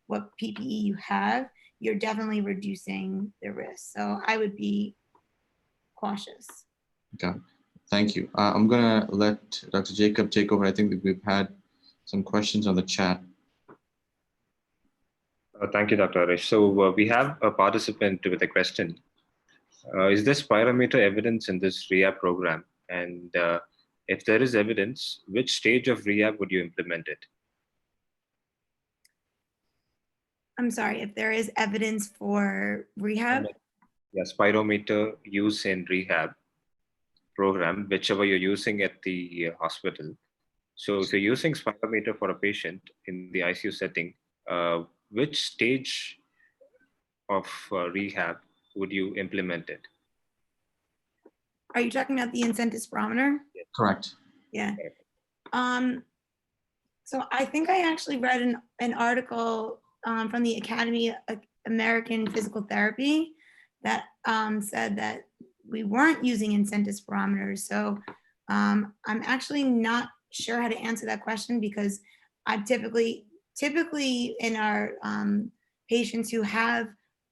what PPE you have, you're definitely reducing the risk. So I would be cautious. Okay, thank you. I'm gonna let Dr. Jacob take over. I think that we've had some questions on the chat. Thank you, Dr. Harish. So we have a participant with a question. Is there spirometer evidence in this rehab program? And if there is evidence, which stage of rehab would you implement it? I'm sorry, if there is evidence for rehab? Yeah, spirometer use in rehab program, whichever you're using at the hospital. So if you're using spirometer for a patient in the ICU setting, which stage of rehab would you implement it? Are you talking about the Intensivist barometer? Correct. Yeah. So I think I actually read an article from the Academy of American Physical Therapy that said that we weren't using Intensivist barometers. So I'm actually not sure how to answer that question, because I've typically in our patients who have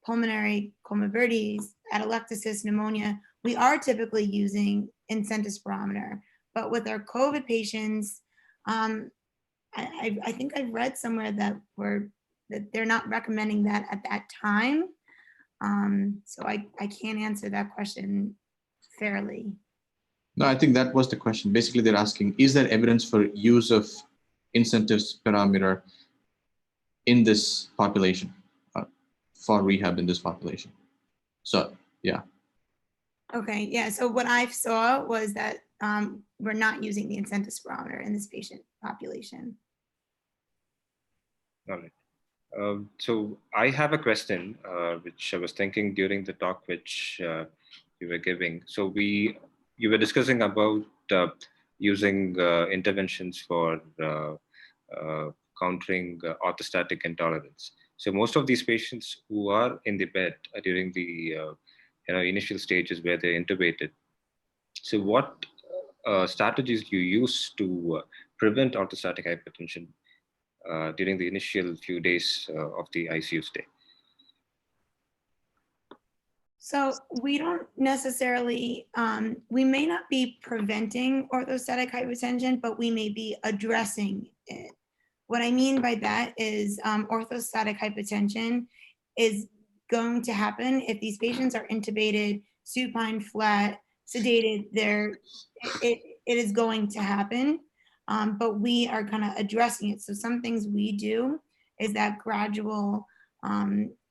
pulmonary comorbidities, atelectasis, pneumonia, we are typically using Intensivist barometer. But with our COVID patients, I think I've read somewhere that they're not recommending that at that time. So I can't answer that question fairly. No, I think that was the question. Basically, they're asking, is there evidence for use of Intensivist parameter in this population, for rehab in this population? So, yeah. Okay, yeah, so what I saw was that we're not using the Intensivist barometer in this patient population. All right. So I have a question, which I was thinking during the talk which you were giving. So you were discussing about using interventions for countering orthostatic intolerance. So most of these patients who are in the bed during the initial stages where they're intubated. So what strategies do you use to prevent orthostatic hypertension during the initial few days of the ICU stay? So we don't necessarily, we may not be preventing orthostatic hypertension, but we may be addressing it. What I mean by that is orthostatic hypertension is going to happen if these patients are intubated, supine, flat, sedated. It is going to happen, but we are kind of addressing it. So some things we do is that gradual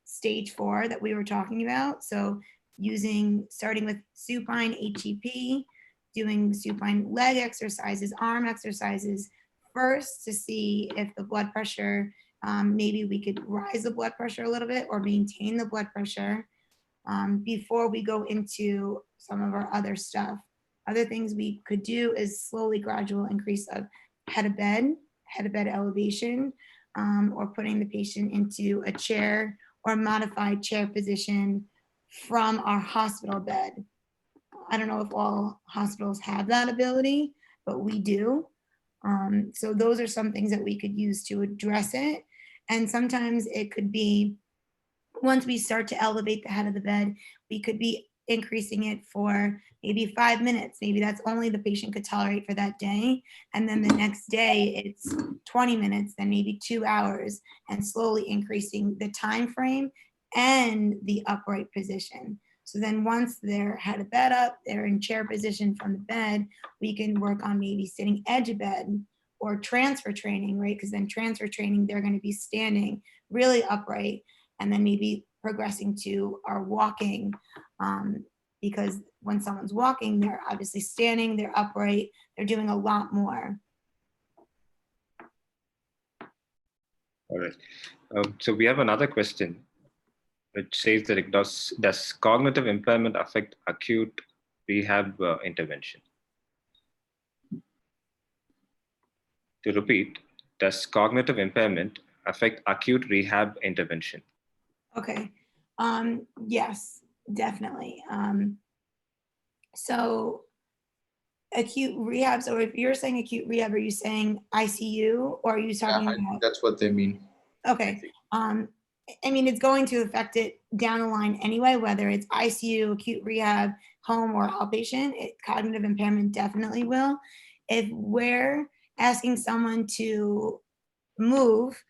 stage 4 that we were talking about. So starting with supine HEP, doing supine leg exercises, arm exercises first to see if the blood pressure, maybe we could rise the blood pressure a little bit or maintain the blood pressure before we go into some of our other stuff. Other things we could do is slowly gradual increase of head of bed elevation, or putting the patient into a chair or modified chair position from our hospital bed. I don't know if all hospitals have that ability, but we do. So those are some things that we could use to address it. And sometimes it could be, once we start to elevate the head of the bed, we could be increasing it for maybe 5 minutes. Maybe that's only the patient could tolerate for that day. And then the next day it's 20 minutes, then maybe 2 hours, and slowly increasing the time frame and the upright position. So then once they're head of bed up, they're in chair position from the bed, we can work on maybe sitting edge of bed or transfer training, right? Because then transfer training, they're going to be standing really upright, and then maybe progressing to our walking, because when someone's walking, they're obviously standing, they're upright, they're doing a lot more. All right. So we have another question, which says that does cognitive impairment affect acute rehab intervention? To repeat, does cognitive impairment affect acute rehab intervention? Okay. Yes, definitely. So acute rehab. So if you're saying acute rehab, are you saying ICU or are you talking about? That's what they mean. Okay. I mean, it's going to affect it down the line anyway, whether it's ICU, acute rehab, home, or outpatient. Cognitive impairment definitely will. If we're asking someone to move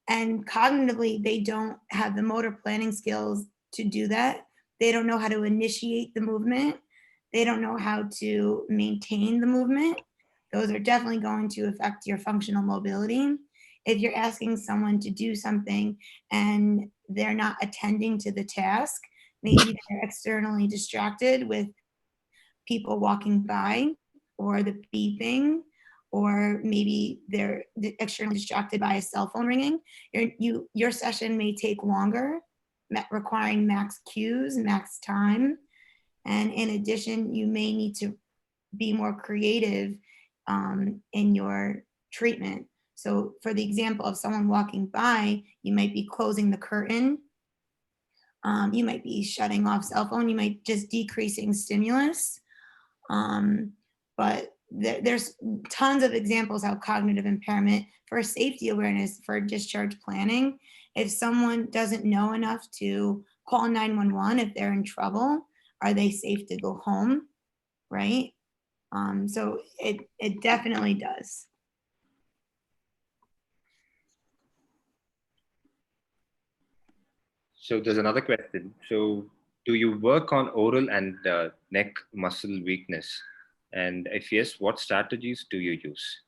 and cognitively they don't have the motor planning skills to do that, they don't know how to initiate the movement, they don't know how to maintain the movement, those are definitely going to affect your functional mobility. If you're asking someone to do something and they're not attending to the task, maybe they're externally distracted with people walking by or the beeping, or maybe they're externally distracted by a cell phone ringing, your session may take longer, requiring max cues, max time. And in addition, you may need to be more creative in your treatment. So for the example of someone walking by, you might be closing the curtain. You might be shutting off cell phone. You might just decreasing stimulus. But there's tons of examples how cognitive impairment for safety awareness, for discharge planning, if someone doesn't know enough to call 911 if they're in trouble, are they safe to go home, right? So it definitely does. So there's another question. So do you work on oral and neck muscle weakness? And if yes, what strategies do you use?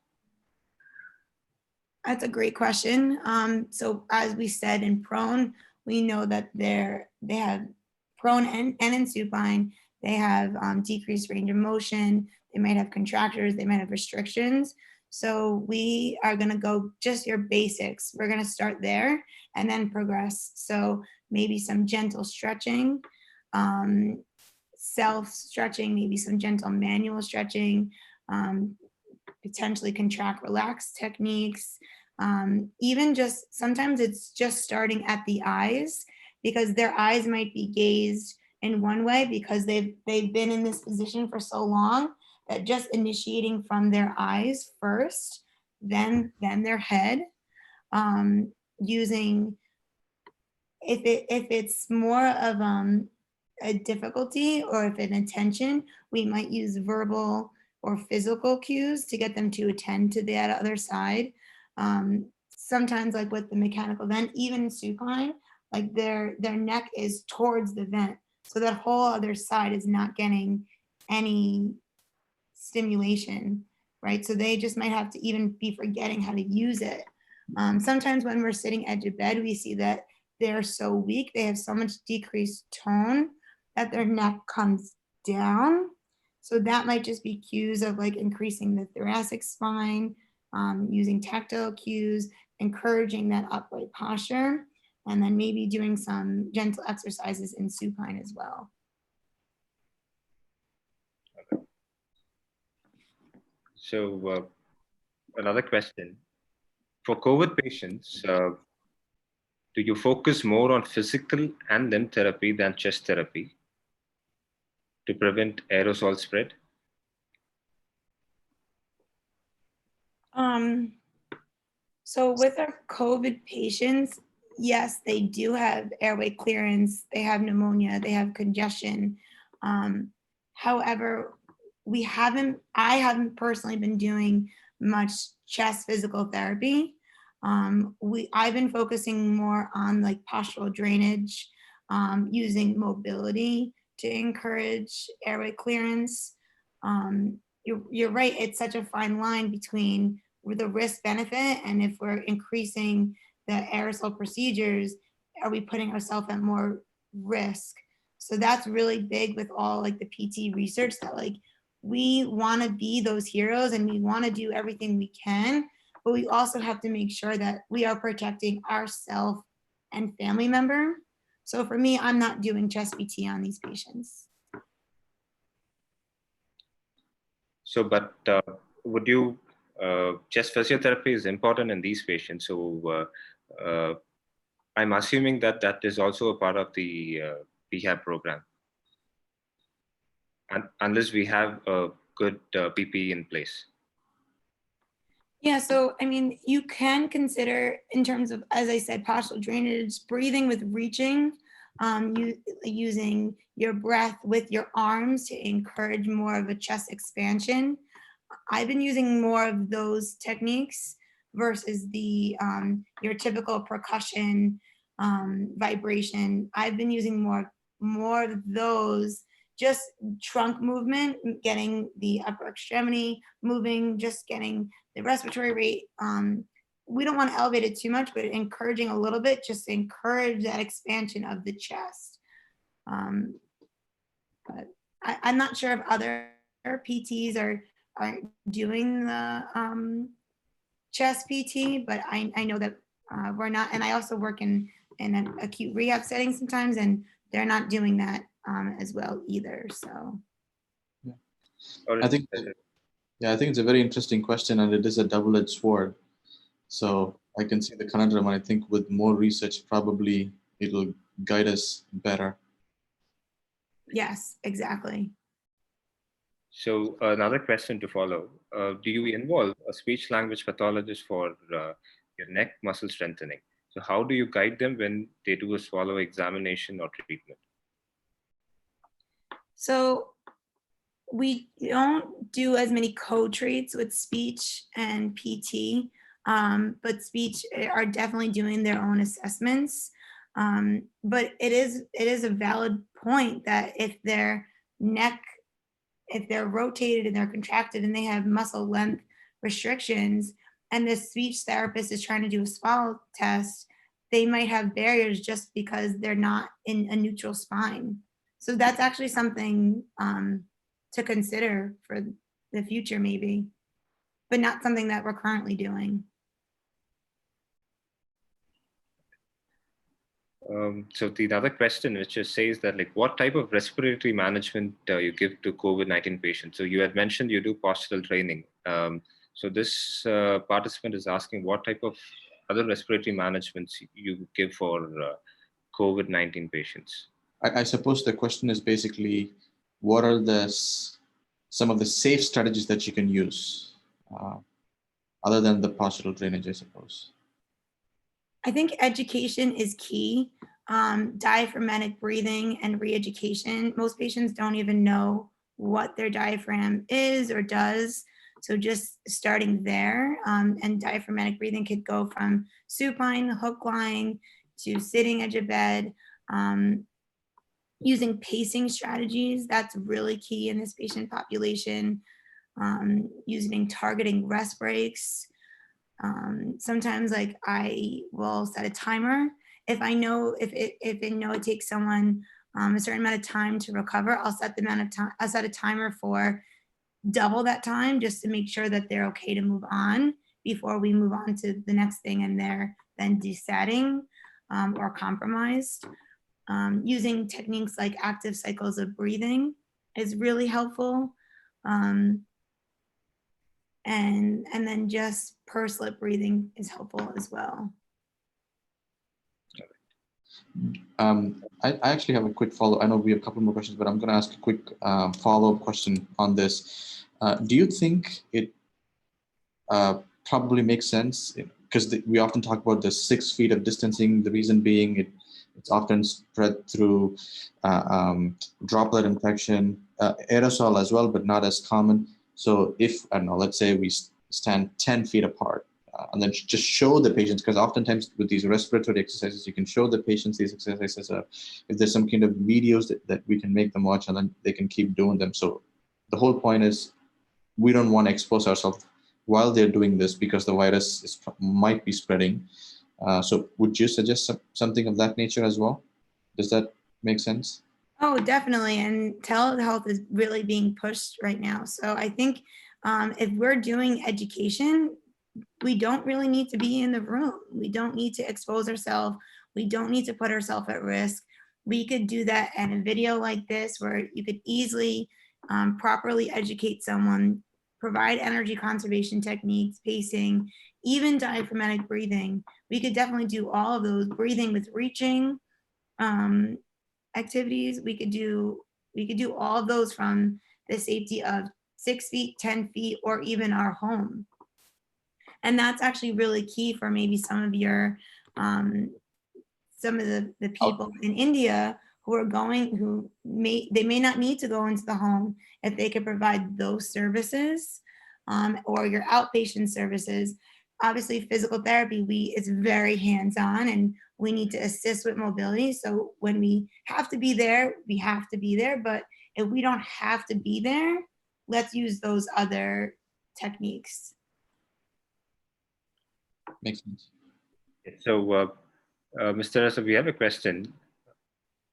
That's a great question. So as we said in prone, we know that they have prone and in supine, they have decreased range of motion. They might have contractures, they might have restrictions. So we are gonna go just your basics. We're gonna start there and then progress. So maybe some gentle stretching, self-stretching, maybe some gentle manual stretching, potentially contract relax techniques. Even just sometimes it's just starting at the eyes, because their eyes might be gazed in one way because they've been in this position for so long that just initiating from their eyes first, then their head, using, if it's more of a difficulty or if an attention, we might use verbal or physical cues to get them to attend to that other side. Sometimes like with the mechanical vent, even in supine, like their neck is towards the vent. So that whole other side is not getting any stimulation, right? So they just might have to even be forgetting how to use it. Sometimes when we're sitting edge of bed, we see that they're so weak, they have so much decreased tone that their neck comes down. So that might just be cues of like increasing the thoracic spine, using tactile cues, encouraging that upright posture, and then maybe doing some gentle exercises in supine as well. So another question. For COVID patients, do you focus more on physical and limb therapy than chest therapy to prevent aerosol spread? So with our COVID patients, yes, they do have airway clearance, they have pneumonia, they have congestion. However, I haven't personally been doing much chest physical therapy. I've been focusing more on like postural drainage, using mobility to encourage airway clearance. You're right, it's such a fine line between the risk benefit, and if we're increasing the aerosol procedures, are we putting ourselves at more risk? So that's really big with all like the PT research, that like we want to be those heroes and we want to do everything we can, but we also have to make sure that we are protecting ourselves and family member. So for me, I'm not doing chest PT on these patients. So, but would you, chest physiotherapy is important in these patients. So I'm assuming that that is also a part of the rehab program. Unless we have a good PPE in place. Yeah, so I mean, you can consider in terms of, as I said, postural drainage, breathing with reaching, using your breath with your arms to encourage more of a chest expansion. I've been using more of those techniques versus the your typical percussion vibration. I've been using more of those, just trunk movement, getting the upper extremity moving, just getting the respiratory rate. We don't want to elevate it too much, but encouraging a little bit, just to encourage that expansion of the chest. But I'm not sure if other PTs are doing the chest PT, but I know that we're not. And I also work in an acute rehab setting sometimes, and they're not doing that as well either. So yeah. I think it's a very interesting question, and it is a double-edged sword. So I can see the conundrum, and I think with more research, probably it'll guide us better. Yes, exactly. So another question to follow, do you involve a speech-language pathologist for your neck muscle strengthening? So how do you guide them when they do a swallow examination or treatment? So we don't do as many co-treats with speech and PT, but speech are definitely doing their own assessments. But it is a valid point that if their neck, if they're rotated and they're contracted and they have muscle length restrictions, and the speech therapist is trying to do a swallow test, they might have barriers just because they're not in a neutral spine. So that's actually something to consider for the future maybe, but not something that we're currently doing. So the other question, which just says that, like, what type of respiratory management you give to COVID-19 patients? So you had mentioned you do postural training. So this participant is asking what type of other respiratory managements you give for COVID-19 patients. I suppose the question is basically, what are some of the safe strategies that you can use other than the postural drainage, I suppose? I think education is key. Diaphragmatic breathing and re-education. Most patients don't even know what their diaphragm is or does. So just starting there, and diaphragmatic breathing could go from supine, hook lying, to sitting edge of bed. Using pacing strategies, that's really key in this patient population. Using targeting rest breaks. Sometimes, like, I will set a timer. If I know it takes someone a certain amount of time to recover, I'll set a timer for double that time, just to make sure that they're okay to move on before we move on to the next thing and they're then desatting or compromised. Using techniques like active cycles of breathing is really helpful. And then just pursed-lip breathing is helpful as well. I actually have a quick follow. I know we have a couple more questions, but I'm going to ask a quick follow-up question on this. Do you think it probably makes sense? Because we often talk about the 6 feet of distancing, the reason being it's often spread through droplet infection, aerosol as well, but not as common. So if, I don't know, let's say we stand 10 feet apart and then just show the patients, because oftentimes with these respiratory exercises, you can show the patients these exercises. If there's some kind of videos that we can make them watch, and then they can keep doing them. So the whole point is we don't want to expose ourselves while they're doing this, because the virus might be spreading. So would you suggest something of that nature as well? Does that make sense? Oh, definitely. And telehealth is really being pushed right now. So I think if we're doing education, we don't really need to be in the room. We don't need to expose ourselves. We don't need to put ourselves at risk. We could do that in a video like this where you could easily properly educate someone, provide energy conservation techniques, pacing, even diaphragmatic breathing. We could definitely do all of those, breathing with reaching activities. We could do all of those from the safety of 6 feet, 10 feet, or even our home. And that's actually really key for maybe some of your, some of the people in India who are going, they may not need to go into the home if they could provide those services, or your outpatient services. Obviously, physical therapy, it's very hands-on, and we need to assist with mobility. So when we have to be there, we have to be there. But if we don't have to be there, let's use those other techniques. Makes sense. So, Mr. Rasa, we have a question.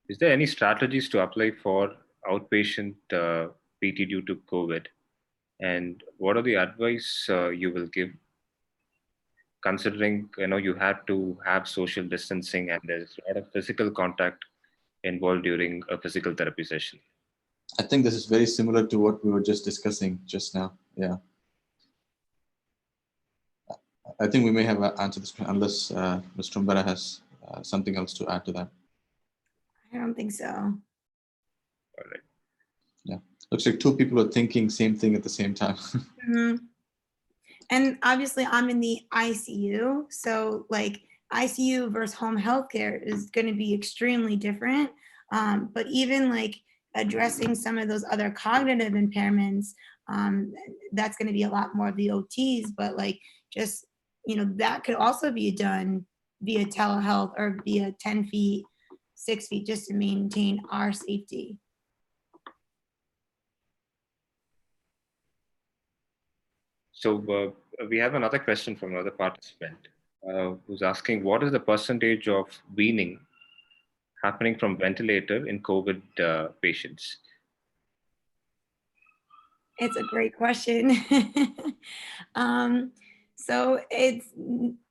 Is there any strategies to apply for outpatient PT due to COVID? And what are the advice you will give, considering you had to have social distancing and there's a lot of physical contact involved during a physical therapy session? I think this is very similar to what we were just discussing just now. Yeah. I think we may have answered this unless Ms. Trumbera has something else to add to that. I don't think so. All right. Yeah. Looks like two people are thinking same thing at the same time. Mm-hmm. And obviously I'm in the ICU. So like ICU versus home healthcare is going to be extremely different. But even like addressing some of those other cognitive impairments, that's going to be a lot more of the OTs, but like just, that could also be done via telehealth or via 10 feet, 6 feet, just to maintain our safety. So we have another question from another participant who's asking, what is the percentage of weaning happening from ventilator in COVID patients? It's a great question. So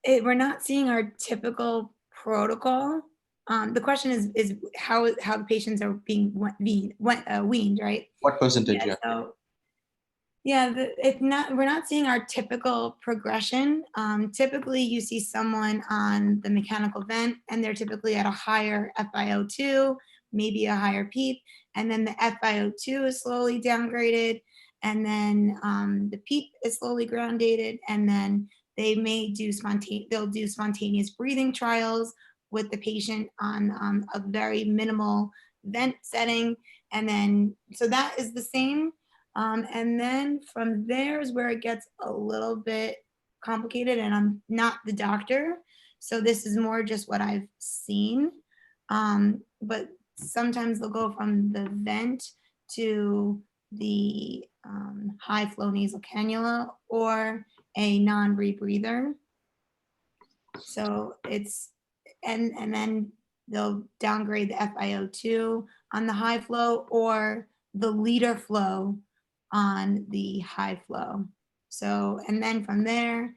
we're not seeing our typical protocol. The question is how the patients are being weaned, right? What percentage? Yeah. So, yeah, we're not seeing our typical progression. Typically, you see someone on the mechanical vent, and they're typically at a higher FiO2, maybe a higher PEEP, and then the FiO2 is slowly downgraded, and then the PEEP is slowly groundated, and then they may do spontaneous breathing trials with the patient on a very minimal vent setting, and then so that is the same. And then from there is where it gets a little bit complicated, and I'm not the doctor, so this is more just what I've seen. But sometimes they'll go from the vent to the high flow nasal cannula or a non-rebreather. So it's, and then they'll downgrade the FiO2 on the high flow or the liter flow on the high flow. So, and then from there,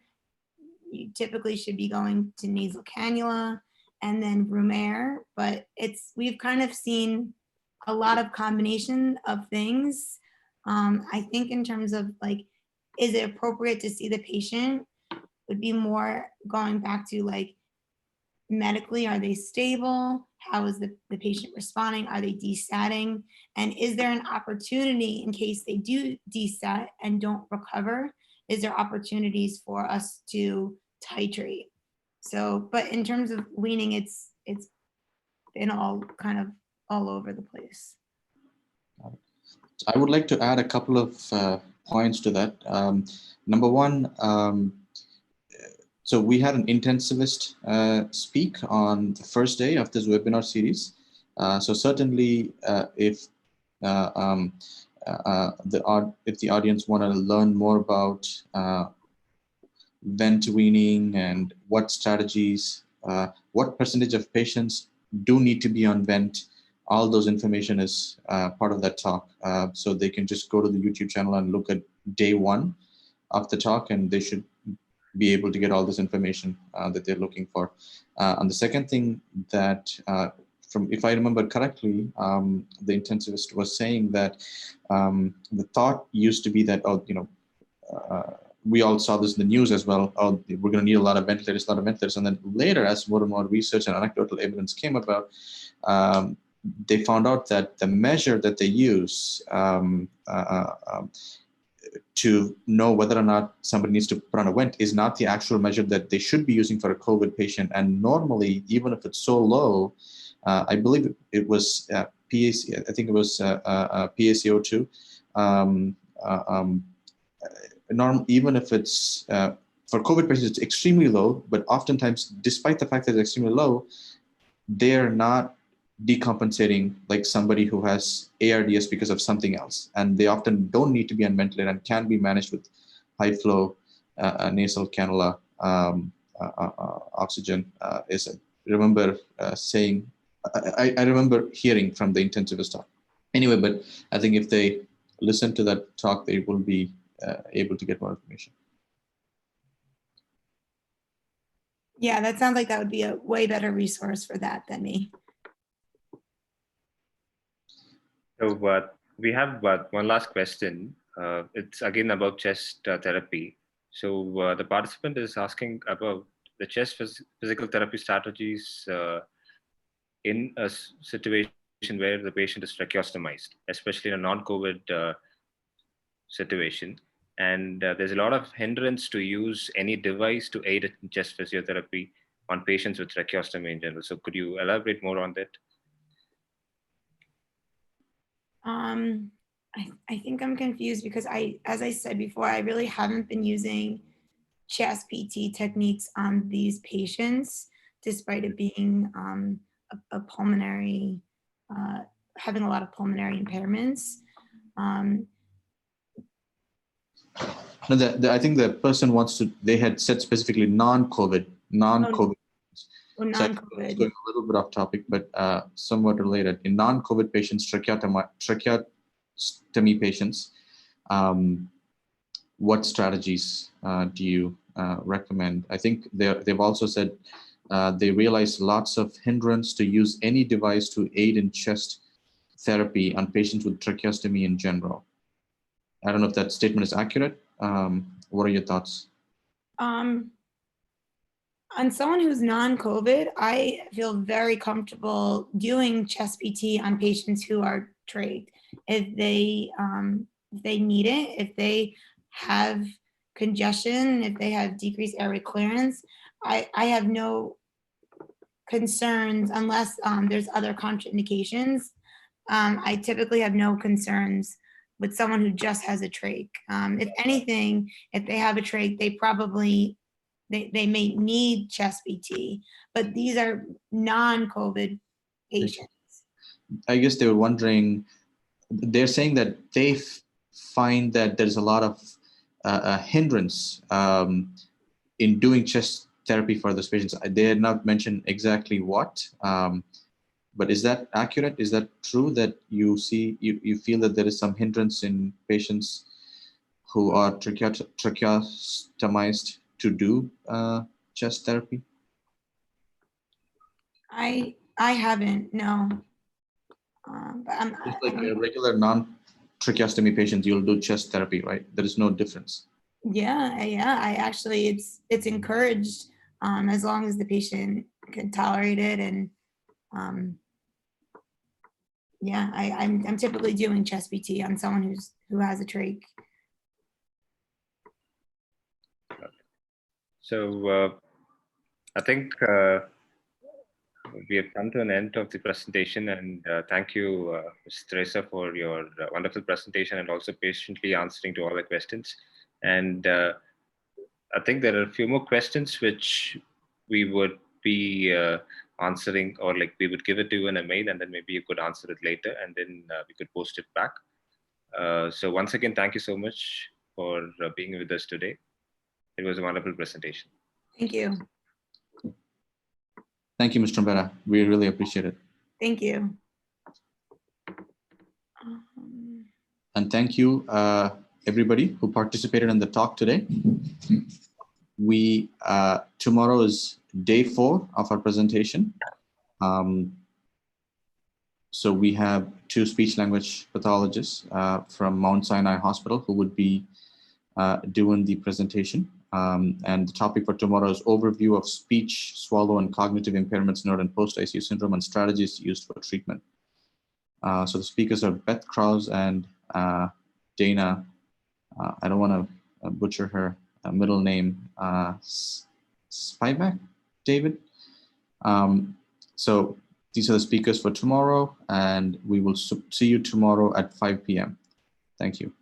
you typically should be going to nasal cannula and then room air, but we've kind of seen a lot of combination of things. I think in terms of like, is it appropriate to see the patient would be more going back to like, medically, are they stable? How is the patient responding? Are they desatting? And is there an opportunity in case they do desat and don't recover? Is there opportunities for us to titrate? So, but in terms of weaning, it's been all kind of all over the place. I would like to add a couple of points to that. Number one, so we had an intensivist speak on the first day of this webinar series. So certainly, if the audience want to learn more about vent weaning and what strategies, what percentage of patients do need to be on vent, all those information is part of that talk. So they can just go to the YouTube channel and look at day one of the talk, and they should be able to get all this information that they're looking for. And the second thing that, if I remember correctly, the intensivist was saying that the thought used to be that, we all saw this in the news as well. Oh, we're going to need a lot of ventilators. And then later, as more and more research and anecdotal evidence came about, they found out that the measure that they use to know whether or not somebody needs to put on a vent is not the actual measure that they should be using for a COVID patient. And normally, even if it's so low, I believe it was PAC, I think it was PaCO2. Even if it's for COVID patients, it's extremely low, but oftentimes, despite the fact that it's extremely low, they're not decompensating like somebody who has ARDS because of something else. And they often don't need to be on ventilator and can be managed with high flow nasal cannula oxygen. I remember I remember hearing from the intensivist talk. Anyway, but I think if they listen to that talk, they will be able to get more information. Yeah, that sounds like that would be a way better resource for that than me. So we have one last question. It's again about chest therapy. So the participant is asking about the chest physical therapy strategies in a situation where the patient is tracheostomized, especially in a non-COVID situation. And there's a lot of hindrance to use any device to aid in chest physiotherapy on patients with tracheostomy in general. So could you elaborate more on that? I think I'm confused because as I said before, I really haven't been using chest PT techniques on these patients, despite it being a pulmonary, having a lot of pulmonary impairments. No, I think the person wants to, they had said specifically non-COVID. Or So non-COVID. it's going a little bit off topic, but somewhat related. In non-COVID patients, tracheostomy patients, what strategies do you recommend? I think they've also said they realize lots of hindrance to use any device to aid in chest therapy on patients with tracheostomy in general. I don't know if that statement is accurate. What are your thoughts? On someone who's non-COVID, I feel very comfortable doing chest PT on patients who are trached. If they need it, if they have congestion, if they have decreased airway clearance, I have no concerns unless there's other contraindications. I typically have no concerns with someone who just has a trach. If anything, if they have a trach, they may need chest PT, but these are non-COVID patients. I guess they were wondering, they're saying that they find that there's a lot of hindrance in doing chest therapy for those patients. They had not mentioned exactly what, but is that accurate? Is that true that you feel that there is some hindrance in patients who are tracheostomized to do chest therapy? I haven't, no. But Just like a regular non-tracheostomy patient, you'll do chest therapy, right? There is no difference. Yeah. I actually, it's encouraged as long as the patient can tolerate it, and yeah, I'm typically doing chest PT on someone who has a trach. So I think we have come to an end of the presentation, and thank you, Ms. Teresa, for your wonderful presentation and also patiently answering to all the questions. And I think there are a few more questions which we would be answering, or like we would give it to you in a mail, and then maybe you could answer it later, and then we could post it back. So once again, thank you so much for being with us today. It was a wonderful presentation. Thank you. Thank you, Mr. Mbera. We really appreciate it. Thank you. And thank you, everybody who participated in the talk today. Tomorrow is day 4 of our presentation. So we have 2 speech-language pathologists from Mount Sinai Hospital who would be doing the presentation. And the topic for tomorrow is overview of speech, swallow, and cognitive impairments noted in post ICU syndrome and strategies used for treatment. So the speakers are Beth Krause and Dana. I don't want to butcher her middle name, Spivak, David. So these are the speakers for tomorrow, and we will see you tomorrow at 5 p.m. Thank you.